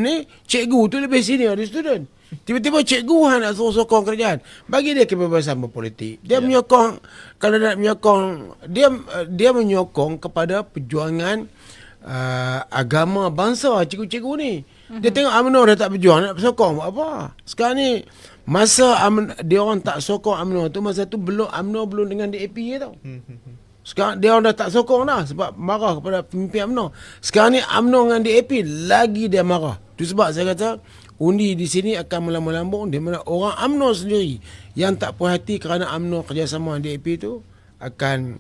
ni, cikgu tu lebih senior dari student. Tiba-tiba cikgu nak sokong kerajaan, bagi dia kebebasan berpolitik. Dia menyokong, kalau nak menyokong, dia menyokong kepada perjuangan agama bangsa cikgu-cikgu ni. Dia tengok UMNO dah tak berjuang, nak sokong buat apa? Sekarang ni masa dia orang tak sokong UMNO tu, masa tu UMNO belum dengan DAP tau. Sekarang dia orang dah tak sokong dah sebab marah kepada pemimpin UMNO. Sekarang ni UMNO dengan DAP lagi dia marah. Itu sebab saya kata undi di sini akan melambung-lambung, di mana orang UMNO sendiri yang tak puas hati kerana UMNO kerjasama dengan DAP tu akan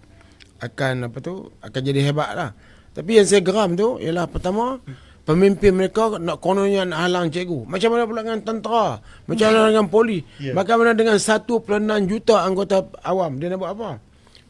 jadi hebat lah. Tapi yang saya geram tu ialah pertama, pemimpin mereka kononnya nak halang cikgu. Macam mana pula dengan tentera? Macam mana dengan polis? Bagaimana dengan 1.6 juta anggota awam? Dia nak buat apa?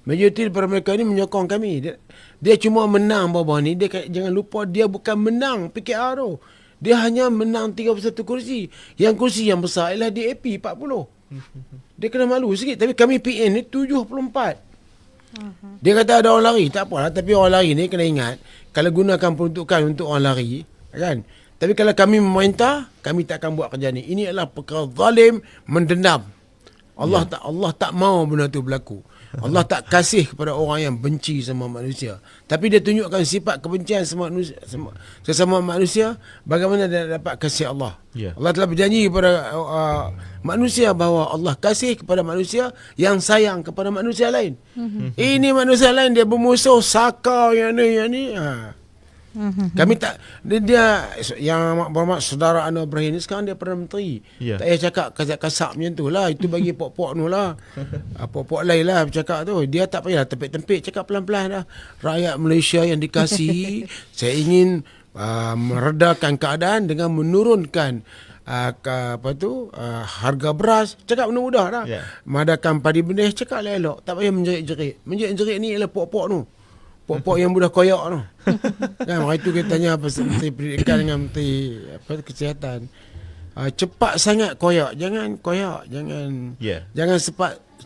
Majoriti daripada mereka ni menyokong kami. Dia cuma menang bawah ni. Jangan lupa dia bukan menang PKR tu. Dia hanya menang 31 kursi. Yang kursi yang besar ialah DAP 40. Dia kena malu sikit. Tapi kami PN ni 74. Dia kata ada orang lari. Tak apalah. Tapi orang lari ni kena ingat, kalau gunakan peruntukan untuk orang lari, kan? Tapi kalau kami memerintah, kami tak akan buat kerja ni. Ini adalah perkara zalim, mendendam. Allah tak mau benda tu berlaku. Allah tak kasih kepada orang yang benci sama manusia. Tapi dia tunjukkan sifat kebencian sesama manusia, bagaimana dia dapat kasih Allah. Allah telah berjanji kepada manusia bahawa Allah kasih kepada manusia yang sayang kepada manusia lain. Ini manusia lain dia bermusuh, sakau yang ni. Kami tak dia yang berhormat saudara Anwar Ibrahim ni sekarang dia Perdana Menteri. Tak payah cakap kasar-kasar macam tu lah. Itu bagi pok-pok tu lah. Pok-pok lain lah bercakap tu. Dia tak payah tempik-tempik, cakap pelan-pelan dah. Rakyat Malaysia yang dikasihi, saya ingin meredakan keadaan dengan menurunkan harga beras. Cakap benda mudah dah. Madakan padi benih, cakap elok. Tak payah menjerit-jerit. Menjerit-jerit ni ialah pok-pok tu. Pok-pok yang mudah koyak tu. Kan, hari tu kita tanya Menteri Pendidikan dengan Menteri Kesihatan. Cepat sangat koyak. Jangan koyak. Jangan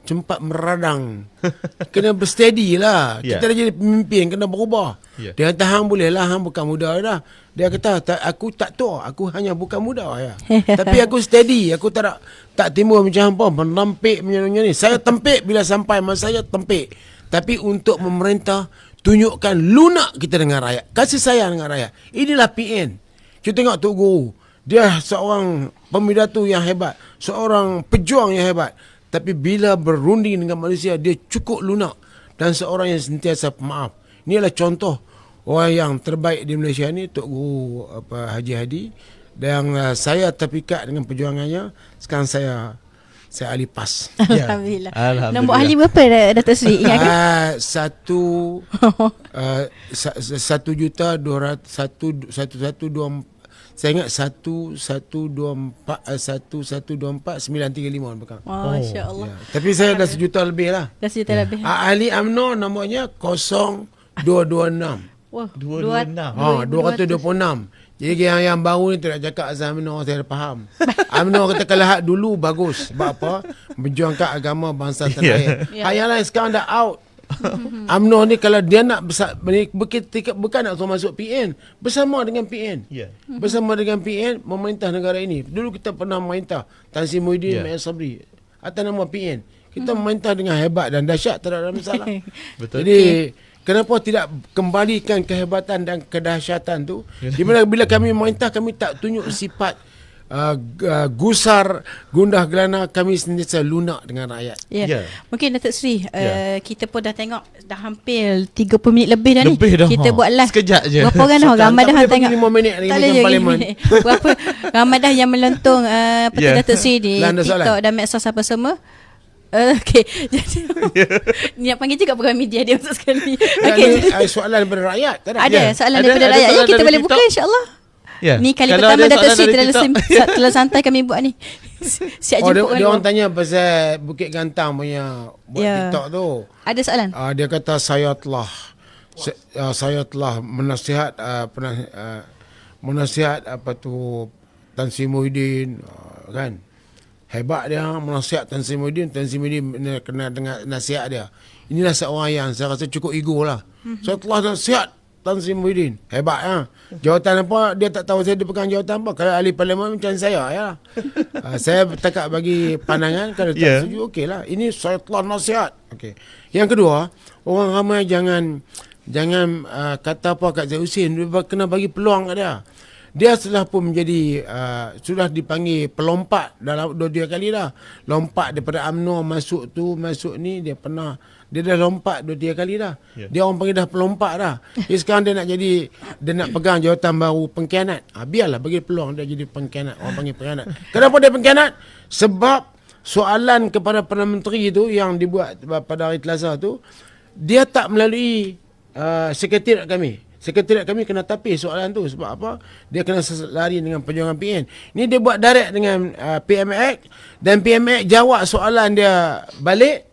cepat meradang. Kena bersteady lah. Kita dah jadi pemimpin, kena berubah. Dia kata, hang boleh lah, hang bukan muda dah. Dia kata, aku tak tua, aku hanya bukan muda ya. Tapi aku steady, aku tak timbul macam apa, menampik macam ni. Saya tempik bila sampai masa saya tempik. Tapi untuk memerintah, tunjukkan lunak kita dengan rakyat. Kasih sayang dengan rakyat. Inilah PN. Kita tengok Tok Guru. Dia seorang pemidatu yang hebat. Seorang pejuang yang hebat. Tapi bila berunding dengan manusia, dia cukup lunak. Dan seorang yang sentiasa pemaaf. Ini adalah contoh orang yang terbaik di Malaysia ni, Tok Guru Haji Hadi. Dan saya terpikat dengan perjuangannya. Sekarang saya ahli PAS. Alhamdulillah. Nombor ahli berapa Datuk Seri? Ingat ke? 1,200,000. Saya ingat 1,124,935 belakang. Masya Allah. Tapi saya dah 1 juta lebih lah. Dah 1 juta lebih. Ahli UMNO namanya 0226. Wah, 226. Jadi yang baru ni tak nak cakap asal UMNO, saya dah faham. UMNO kata kalau hak dulu bagus. Sebab apa? Memperjuangkan agama bangsa tanah air. Hak yang lain sekarang dah out. UMNO ni kalau dia nak bukan nak suruh masuk PN, bersama dengan PN. Bersama dengan PN memerintah negara ini. Dulu kita pernah memerintah Tan Sri Muhyiddin, Mek Sabri atas nama PN. Kita memerintah dengan hebat dan dahsyat, tak ada masalah. Betul. Jadi kenapa tidak kembalikan kehebatan dan kedahsyatan tu? Di mana bila kami memerintah, kami tak tunjuk sifat gusar, gundah gelana. Kami sentiasa lunak dengan rakyat. Mungkin Datuk Seri, kita pun dah tengok dah hampir 30 minit lebih dah ni. Kita buat live sekejap je. Berapa orang dah ramai dah tengok 5 minit lagi macam parlimen. Berapa ramai dah yang melontung Datuk Seri di TikTok dan medsos apa semua. Okey. Jadi ni nak panggil juga program media dia untuk sekali. Okey. Soalan daripada rakyat. Ada soalan daripada rakyat. Ya, kita boleh buka insya-Allah. Ni kali pertama Datuk Seri terlalu santai kami buat ni. Siap jemput dia orang tanya pasal Bukit Gantang punya buat TikTok tu. Ada soalan? Dia kata saya telah menasihat Tan Sri Muhyiddin, kan. Hebat dia menasihat Tan Sri Muhyiddin. Tan Sri Muhyiddin kena dengar nasihat dia. Inilah seorang yang saya rasa cukup ego lah. Saya telah nasihat Tan Sri Muhyiddin. Hebat ya. Jawatan apa dia tak tahu, saya dia pegang jawatan apa. Kalau ahli parlimen macam saya ya. Saya takak bagi pandangan. Kalau tak setuju okeylah. Ini saya telah nasihat. Okey. Yang kedua, orang ramai jangan kata apa kat Zahid Husin. Dia kena bagi peluang kat dia. Dia sudah pun menjadi sudah dipanggil pelompat dalam 2 kali dah. Lompat daripada UMNO masuk ni dia dah lompat 2-3 kali dah. Dia orang panggil dah pelompat dah. Jadi sekarang dia nak pegang jawatan baru pengkhianat. Biarlah bagi peluang dia jadi pengkhianat. Orang panggil pengkhianat. Kenapa dia pengkhianat? Sebab soalan kepada Perdana Menteri itu yang dibuat pada hari Selasa tu, dia tak melalui sekretariat kami. Sekretariat kami kena tapis soalan tu. Sebab apa? Dia kena lari dengan perjuangan PN. Ni dia buat direct dengan PMX. Dan PMX jawab soalan dia balik.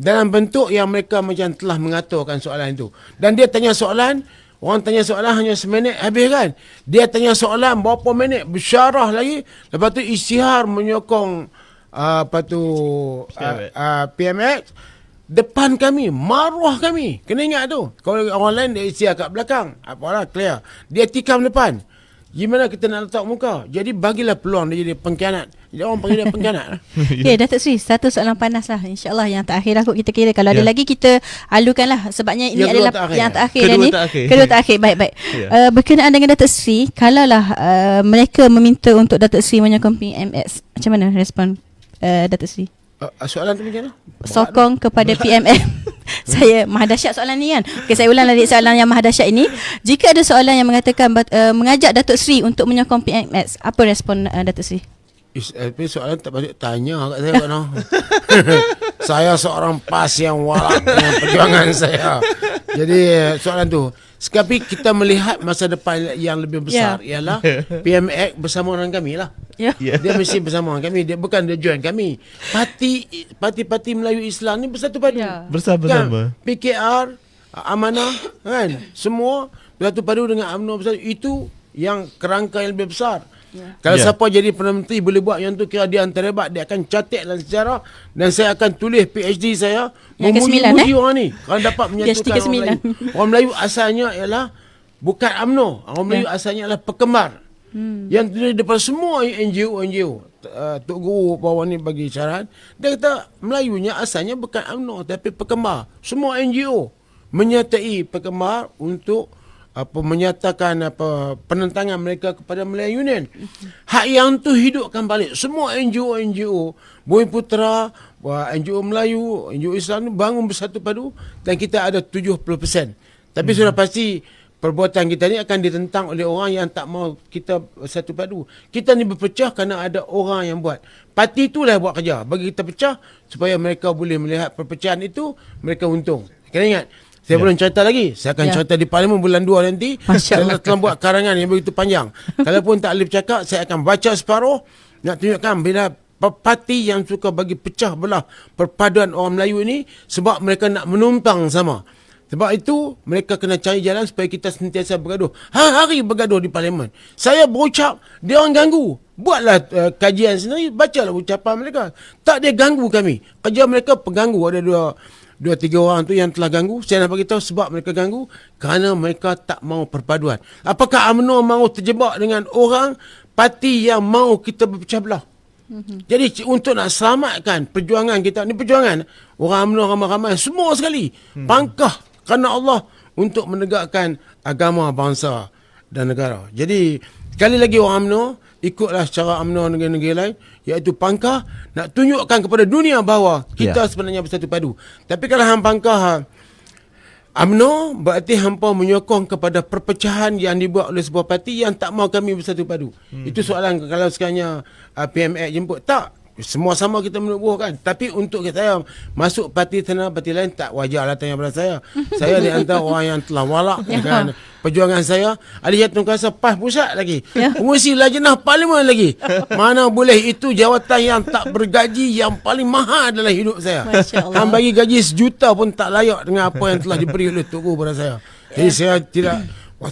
dalam bentuk yang mereka macam telah mengaturkan soalan itu. Dan dia tanya soalan, orang tanya soalan hanya seminit habis kan. Dia tanya soalan berapa minit, bersyarah lagi. Lepas tu isytihar menyokong PMX depan kami, maruah kami. Kena ingat tu. Kalau orang lain dia isytihar kat belakang, apalah clear. Dia tikam depan. Gimana kita nak letak muka? Jadi bagilah peluang dia jadi pengkhianat. Jadi orang panggil dia pengkhianat. Okay, Datuk Seri, satu soalan panas lah. InsyaAllah yang terakhir aku kita kira. Kalau ada lagi kita alukan lah. Sebabnya ini Yang adalah terakhir. yang terakhir. Kedua terakhir. Baik. Berkenaan dengan Datuk Seri, kalaulah mereka meminta untuk Datuk Seri menyokong PMX, macam mana respon Datuk Seri? Soalan tu macam mana? Sokong kepada PMM. Saya maha dahsyat soalan ni kan. Okay, saya ulang lagi soalan yang maha dahsyat ini. Jika ada soalan yang mengatakan mengajak Datuk Seri untuk menyokong PMX, apa respon Datuk Seri? Tapi soalan tak patut tanya kat saya, Pak Noh. Saya seorang PAS yang walak dengan perjuangan saya. Jadi soalan tu, sekali kita melihat masa depan yang lebih besar ialah PMX bersama dengan kami lah. Dia mesti bersama dengan kami. Dia bukan dia join kami. Parti Melayu Islam ni bersatu padu. Bersama-sama. Kan? PKR, Amanah, kan? Semua bersatu padu dengan UMNO bersatu. Itu yang kerangka yang lebih besar. Kalau siapa jadi Perdana Menteri boleh buat yang tu, kira dia antara hebat. Dia akan catat dalam sejarah. Dan saya akan tulis PhD saya memuji-muji orang ni kalau dapat menyatukan orang Melayu. Orang Melayu asalnya ialah bukan UMNO. Orang Melayu asalnya ialah pekemar. Yang terdiri daripada semua NGO. Tok Guru bawah ni bagi syarat. Dia kata Melayunya asalnya bukan UMNO tapi pekemar. Semua NGO menyertai pekemar untuk menyatakan penentangan mereka kepada Melayu Union. Hak yang tu hidupkan balik. Semua NGO Bumi Putera, NGO Melayu, NGO Islam ni bangun bersatu padu dan kita ada 70%. Tapi sudah pasti perbuatan kita ni akan ditentang oleh orang yang tak mau kita bersatu padu. Kita ni berpecah kerana ada orang yang buat. Parti itulah buat kerja bagi kita pecah supaya mereka boleh melihat perpecahan itu mereka untung. Kena ingat, saya belum cerita lagi. Saya akan cerita di Parlimen bulan 2 nanti. Saya telah buat karangan yang begitu panjang. Kalaupun tak boleh bercakap, saya akan baca separuh. Nak tunjukkan bila parti yang suka bagi pecah belah perpaduan orang Melayu ini sebab mereka nak menumpang sama. Sebab itu mereka kena cari jalan supaya kita sentiasa bergaduh. Hari-hari bergaduh di Parlimen. Saya berucap, dia orang ganggu. Buatlah kajian sendiri, bacalah ucapan mereka. Tak dia ganggu kami. Kerja mereka pengganggu. Ada dua tiga orang tu yang telah ganggu. Saya nak bagi tahu sebab mereka ganggu kerana mereka tak mau perpaduan. Apakah UMNO mahu terjebak dengan orang parti yang mahu kita berpecah belah? Jadi untuk nak selamatkan perjuangan kita, ni perjuangan orang UMNO ramai-ramai semua sekali pangkah kerana Allah untuk menegakkan agama bangsa dan negara. Jadi sekali lagi orang UMNO ikutlah cara UMNO negara-negara lain, iaitu pangkah nak tunjukkan kepada dunia bahawa kita sebenarnya bersatu padu. Tapi kalau hang pangkah UMNO, berarti hampa menyokong kepada perpecahan yang dibuat oleh sebuah parti yang tak mahu kami bersatu padu. Itu soalan kalau sekiranya PMX jemput. Tak. Semua sama kita menubuhkan. Tapi untuk saya masuk parti lain tak wajarlah tanya pada saya. Saya di antara orang yang telah walak dengan perjuangan saya. Ahli Jatuh Kuasa PAS pusat lagi. Pengurusi Lajnah Parlimen lagi. Mana boleh, itu jawatan yang tak bergaji yang paling mahal dalam hidup saya. Hang bagi gaji 1 juta pun tak layak dengan apa yang telah diberi oleh Tok Guru pada saya. Jadi saya tidak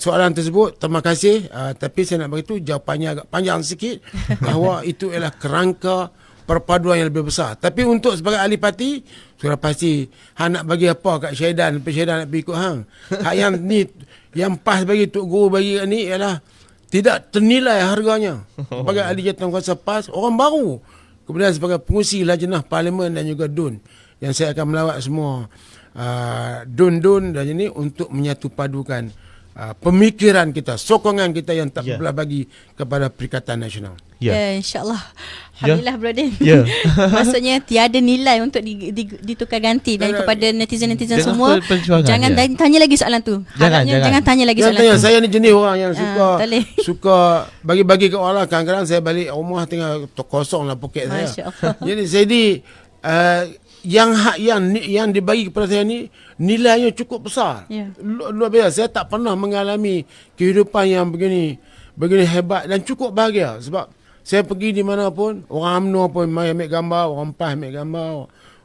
soalan tersebut, terima kasih. Tapi saya nak beritahu jawapannya agak panjang sikit. Bahawa itu ialah kerangka perpaduan yang lebih besar. Tapi untuk sebagai ahli parti, sudah pasti hang nak bagi apa kat Syedan, Syedan nak pergi ikut hang. Hak yang ni, yang PAS bagi, Tok Guru bagi ni ialah tidak ternilai harganya. Sebagai ahli jawatankuasa PAS, orang baru. Kemudian sebagai pengurusi Lajnah Parlimen dan juga DUN, yang saya akan melawat semua DUN dan ini untuk menyatu padukan pemikiran kita, sokongan kita yang tak belah bagi kepada Perikatan Nasional. InsyaAllah. Alhamdulillah Bro Din. Maksudnya tiada nilai untuk ditukar ganti. Dan kepada netizen-netizen semua, jangan tanya lagi soalan tu. Jangan tanya lagi soalan tu. Saya ni jenis orang yang suka bagi-bagi ke orang. Kadang-kadang saya balik rumah tengah kosong lah poket saya. Jadi yang dibagi kepada saya ni nilainya cukup besar. Luar biasa. Saya tak pernah mengalami kehidupan yang begini hebat dan cukup bahagia. Sebab saya pergi di mana pun, orang UMNO pun mai ambil gambar, orang PAS ambil gambar,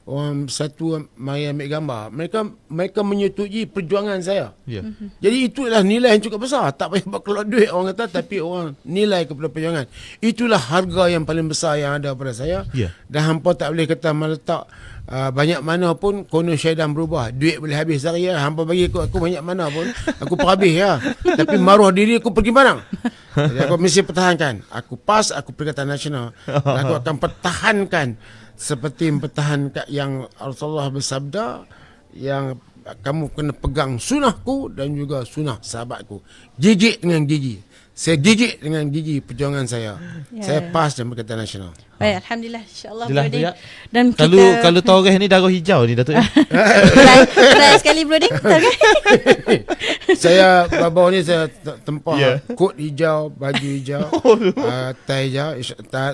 orang satu mari ambil gambar. Mereka menyetujui perjuangan saya. Ya. Jadi itulah nilai yang cukup besar. Tak payah buat keluar duit orang kata, tapi orang nilai kepada perjuangan. Itulah harga yang paling besar yang ada pada saya. Ya. Dan hampa tak boleh kata meletak banyak mana pun konon syaidan berubah. Duit boleh habis sehari ya. Hampa bagi aku banyak mana pun aku perhabis ya. Tapi maruah diri aku pergi mana? Jadi aku mesti pertahankan. Aku PAS, aku Perikatan Nasional. Dan aku akan pertahankan seperti mempertahankan yang Rasulullah bersabda, yang kamu kena pegang sunnahku dan juga sunnah sahabatku. Gigit dengan gigi. Saya gigit dengan gigi perjuangan saya. Saya PAS dan Perikatan Nasional. Baik, alhamdulillah, insya-Allah Jelas, Broding. ya. Dan kita Kalau Torres ni darah hijau ni Datuk. try sekali Broding, Torres. Saya bawah ni saya tempah Ya. kod hijau, baju hijau, tie hijau.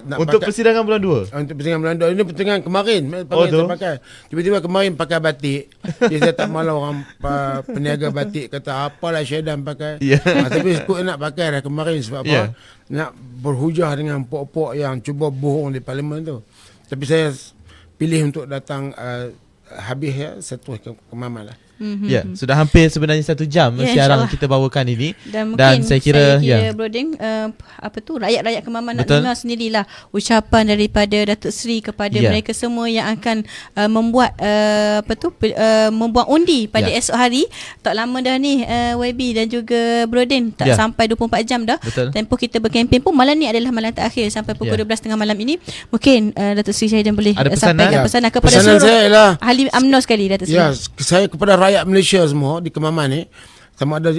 Nak Untuk pakai, persidangan bulan 2. untuk pertandingan Belanda ini pertandingan kemarin. Oh, tu. Saya pakai. Tiba-tiba kemarin pakai batik. Jadi saya tak malu orang peniaga batik kata apalah Syaidan pakai. Ya. Tapi aku nak pakai dah kemarin sebab apa? Ya. Nak berhujah dengan pok-pok yang cuba bohong di parlimen tu. Tapi saya pilih untuk datang habis ya, saya terus ke Mamat lah. Ya, sudah hampir sebenarnya 1 jam Ya, siaran insyaAllah. kita bawakan ini. Dan mungkin saya kira Broding, rakyat-rakyat Kemaman nak Betul. dengar sendirilah ucapan daripada Datuk Seri kepada Ya. mereka semua yang akan membuat undi pada Ya. esok hari. Tak lama dah ni YB dan juga Broding, tak Ya. sampai 24 jam dah. Betul. Tempoh kita berkempen pun malam ni adalah malam terakhir sampai pukul Ya. 12.30 malam ini. Mungkin Datuk Seri Syahidan boleh Ada pesanan? sampaikan Ya. pesanan kepada Pesanan seluruh saya ialah ahli UMNO sekali, Datuk Seri. ya, saya kepada rakyat Malaysia semua di Kemaman ni, sama ada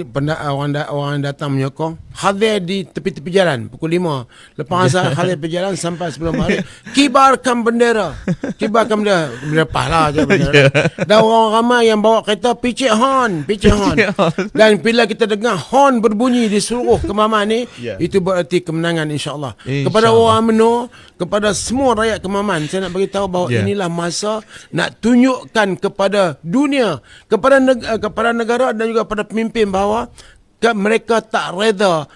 orang datang menyokong, hadir di tepi-tepi jalan pukul 5. Lepas asar hadir tepi jalan sampai sebelum maghrib. Kibarkan bendera. Bendera pahala je bendera. Dan orang ramai yang bawa kereta picit horn. Dan bila kita dengar horn berbunyi di seluruh Kemaman ni, Ya. itu berarti kemenangan insya-Allah. InsyaAllah. Kepada orang UMNO, kepada semua rakyat Kemaman, saya nak beritahu bahawa Ya. inilah masa nak tunjukkan kepada dunia, kepada negara dan juga pada pemimpin bahawa mereka tak reda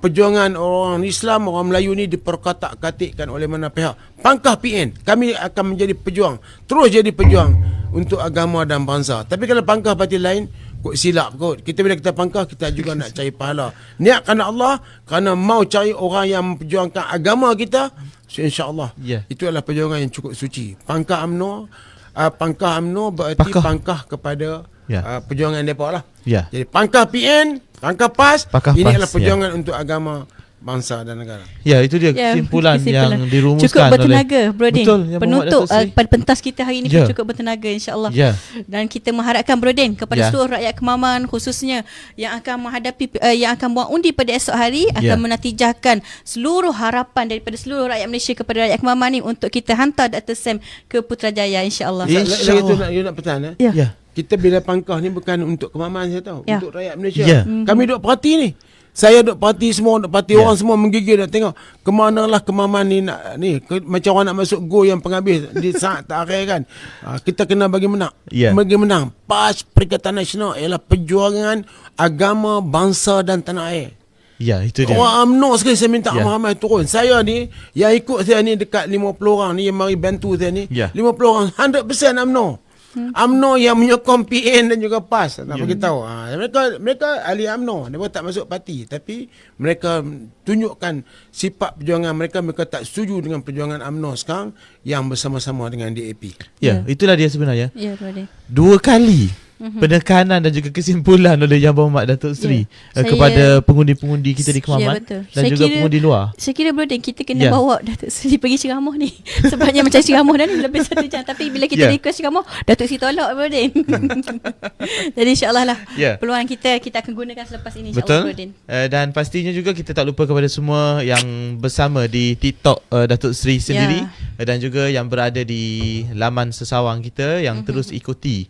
perjuangan orang Islam, orang Melayu ni diperkatak-katikkan oleh mana pihak. Pangkah PN, kami akan menjadi pejuang, terus jadi pejuang untuk agama dan bangsa. Tapi kalau pangkah parti lain, kok silap kot. Kita bila kita pangkah, kita juga nak cari pahala. Niat kerana Allah, kerana mau cari orang yang memperjuangkan agama kita, so insya-Allah. Ya. Itu adalah perjuangan yang cukup suci. Pangkah UMNO berarti pangkah kepada Ya. perjuangan mereka lah. Ya. Jadi pangkah PN, pangkah PAS, Pangkah ini PAS, adalah perjuangan untuk agama, bangsa dan negara. Ya, itu dia kesimpulan yang dirumuskan cukup bertenaga, Broding. Betul, yang Penutup Muhammad Datuk Seri. pada pentas kita hari ini Ya. pun cukup bertenaga, insya-Allah. Ya. Dan kita mengharapkan, Broding, kepada Ya. seluruh rakyat Kemaman khususnya yang akan yang akan buat undi pada esok hari, Ya. akan menatijahkan seluruh harapan daripada seluruh rakyat Malaysia kepada rakyat Kemaman ni untuk kita hantar Dr. Sam ke Putrajaya, insya-Allah. Lagi tu nak pesan Ya. Ya. Kita bila pangkah ni bukan untuk Kemaman saya tahu, Ya. untuk rakyat Malaysia. Ya. Kami duk parti ni. Saya duk parti semua, duk parti Ya. orang semua menggigil nak tengok kemanalah Kemaman ni nak ni macam orang nak masuk go yang penghabis di saat terakhir kan. Kita kena bagi menang. Ya. Bagi menang. PAS Perikatan Nasional ialah perjuangan agama, bangsa dan tanah air. Ya, itu dia. Orang UMNO sekali saya minta Ya. ramai turun. Saya ni yang ikut saya ni dekat 50 orang ni yang mari bantu saya ni. Ya. 50 orang 100% UMNO. UMNO yang menyokong PN dan juga PAS. Nak bagi tahu. Mereka ahli UMNO. Mereka tak masuk parti, tapi mereka tunjukkan sifat perjuangan mereka. Mereka tak setuju dengan perjuangan UMNO sekarang yang bersama-sama dengan DAP. Ya, itulah dia sebenarnya. Ya, Broding. 2 kali penekanan dan juga kesimpulan oleh Yang Berhormat Datuk Seri Saya- kepada pengundi-pengundi kita di Ya, Kemaman betul. dan Saya juga kira- pengundi luar. Saya kira, Broding, kita kena Ya. bawa Datuk Seri pergi ceramah ni. Sebabnya macam ceramah dah ni lebih 1 jam. Tapi bila kita Ya. request ceramah, Datuk Seri tolak, Broding. Jadi insyaAllah lah Ya. peluang kita akan gunakan selepas ini, insyaAllah, Betul. Broding. Dan pastinya juga kita tak lupa kepada semua yang bersama di TikTok Datuk Seri sendiri dan juga yang berada di laman sesawang kita yang terus ikuti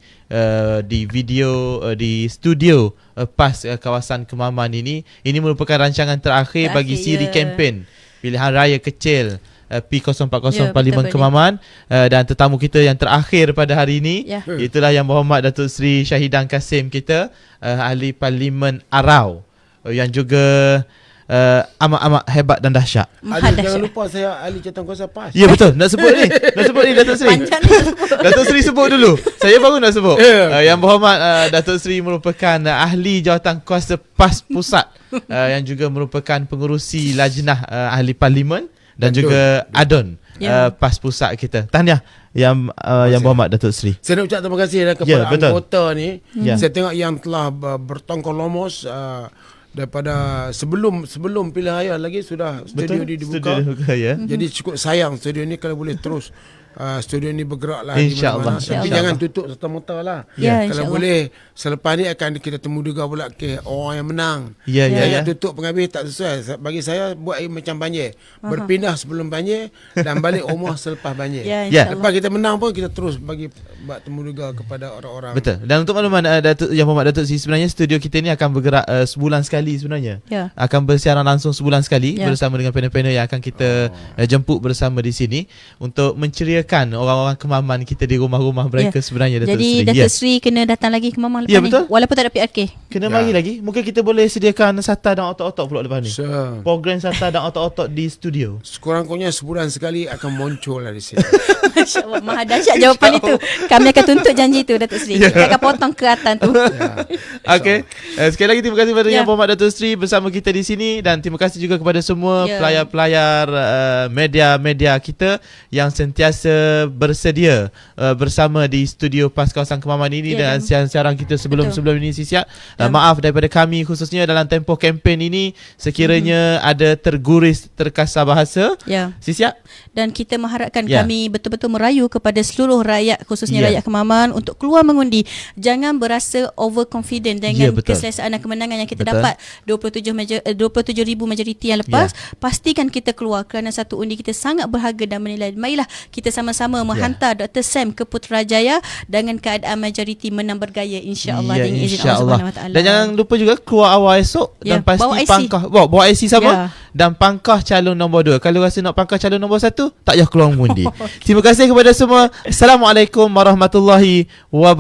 di video di studio PAS kawasan Kemaman ini. Ini merupakan rancangan terakhir bagi siri kempen pilihan raya kecil P040 Ya, Parlimen betul, Kemaman dan tetamu kita yang terakhir pada hari ini Ya. itulah Yang Berhormat Datuk Seri Syahidan Kasim kita, ahli Parlimen Arau yang juga amat-amat hebat dan dahsyat. Ali, jangan lupa saya ahli jawatankuasa PAS. Ya betul. Nak sebut ni Datuk Seri. Panjang ni sebut. Datuk Seri sebut dulu. Saya baru nak sebut. Yang berhormat Datuk Seri merupakan ahli jawatankuasa PAS Pusat yang juga merupakan pengerusi lajnah ahli parlimen dan Betul. juga ADON PAS Pusat kita. Tahniah yang berhormat Datuk Seri. Saya nak ucap terima kasih kepada betul. anggota ni. Ya. Saya tengok yang telah bertongkol lomos daripada sebelum pilihan raya lagi sudah studio ni dibuka. Studio dibuka, ya. Jadi cukup sayang studio ni kalau boleh terus studio ni bergeraklah InsyaAllah. Tapi jangan tutup serta-merta lah. Ya, Kalau insyaAllah. boleh selepas ni akan kita temu juga pula orang yang menang. Ya. Jangan tutup penghabis tak sesuai. Bagi saya buat macam banjir. Berpindah sebelum banjir dan balik rumah selepas banjir. Ya, Ya. insyaAllah. Lepas kita menang pun kita terus buat temu juga kepada orang-orang. Betul. Dan untuk makluman Yang berhormat Datuk Seri, sebenarnya studio kita ni akan bergerak sebulan sekali sebenarnya. Ya. Akan bersiaran langsung sebulan sekali Ya. bersama dengan panel-panel yang akan kita jemput bersama di sini untuk menceriakan orang-orang kemaman kita di rumah-rumah mereka sebenarnya Datuk Jadi Seri. Datuk Seri kena datang lagi ke Mamang lepas Ya, ni. betul. Walaupun tak ada PRK. Kena mari lagi. Mungkin kita boleh sediakan Sata dan Otot-Otot pula lepas ni. Program Sata dan Otot-Otot di studio. Sekurang-kurangnya sebulan sekali akan muncul lah di sini. Masya Allah, maha dahsyat jawapan itu. Kami akan tuntut janji itu Datuk Seri. Kita akan potong keratan tu. Okey. Sekali lagi terima kasih kepada Yang Ya. Berhormat Datuk Seri bersama kita di sini dan terima kasih juga kepada semua Ya. pelayar-pelayar media-media kita yang sentiasa bersedia bersama di studio PAS Kawasan Kemaman ini Ya, dengan siaran-siaran kita sebelum ini Siap. Ya. Maaf daripada kami khususnya dalam tempoh kempen ini sekiranya ada terguris terkasar bahasa. Ya. Siap. Dan kita mengharapkan Ya. kami betul-betul merayu kepada seluruh rakyat, khususnya Ya. rakyat Kemaman, untuk keluar mengundi. Jangan berasa overconfident dengan Ya, betul. keselesaan dan kemenangan yang kita Betul. dapat 27,000 majoriti yang lepas. Pastikan kita keluar kerana satu undi kita sangat berharga dan menilai. Marilah kita sama-sama menghantar Dr. Sam ke Putrajaya dengan keadaan majoriti menang bergaya, insya-Allah, dengan izin Allah Subhanahu Wa Taala. Dan jangan lupa juga keluar awal esok Ya, dan pasti bawa IC. pangkah bawa IC sama Ya. dan pangkah calon nombor 2. Kalau rasa nak pangkah calon nombor 1, tak payah keluar mengundi. Terima kasih kepada semua. Assalamualaikum warahmatullahi wabarakatuh.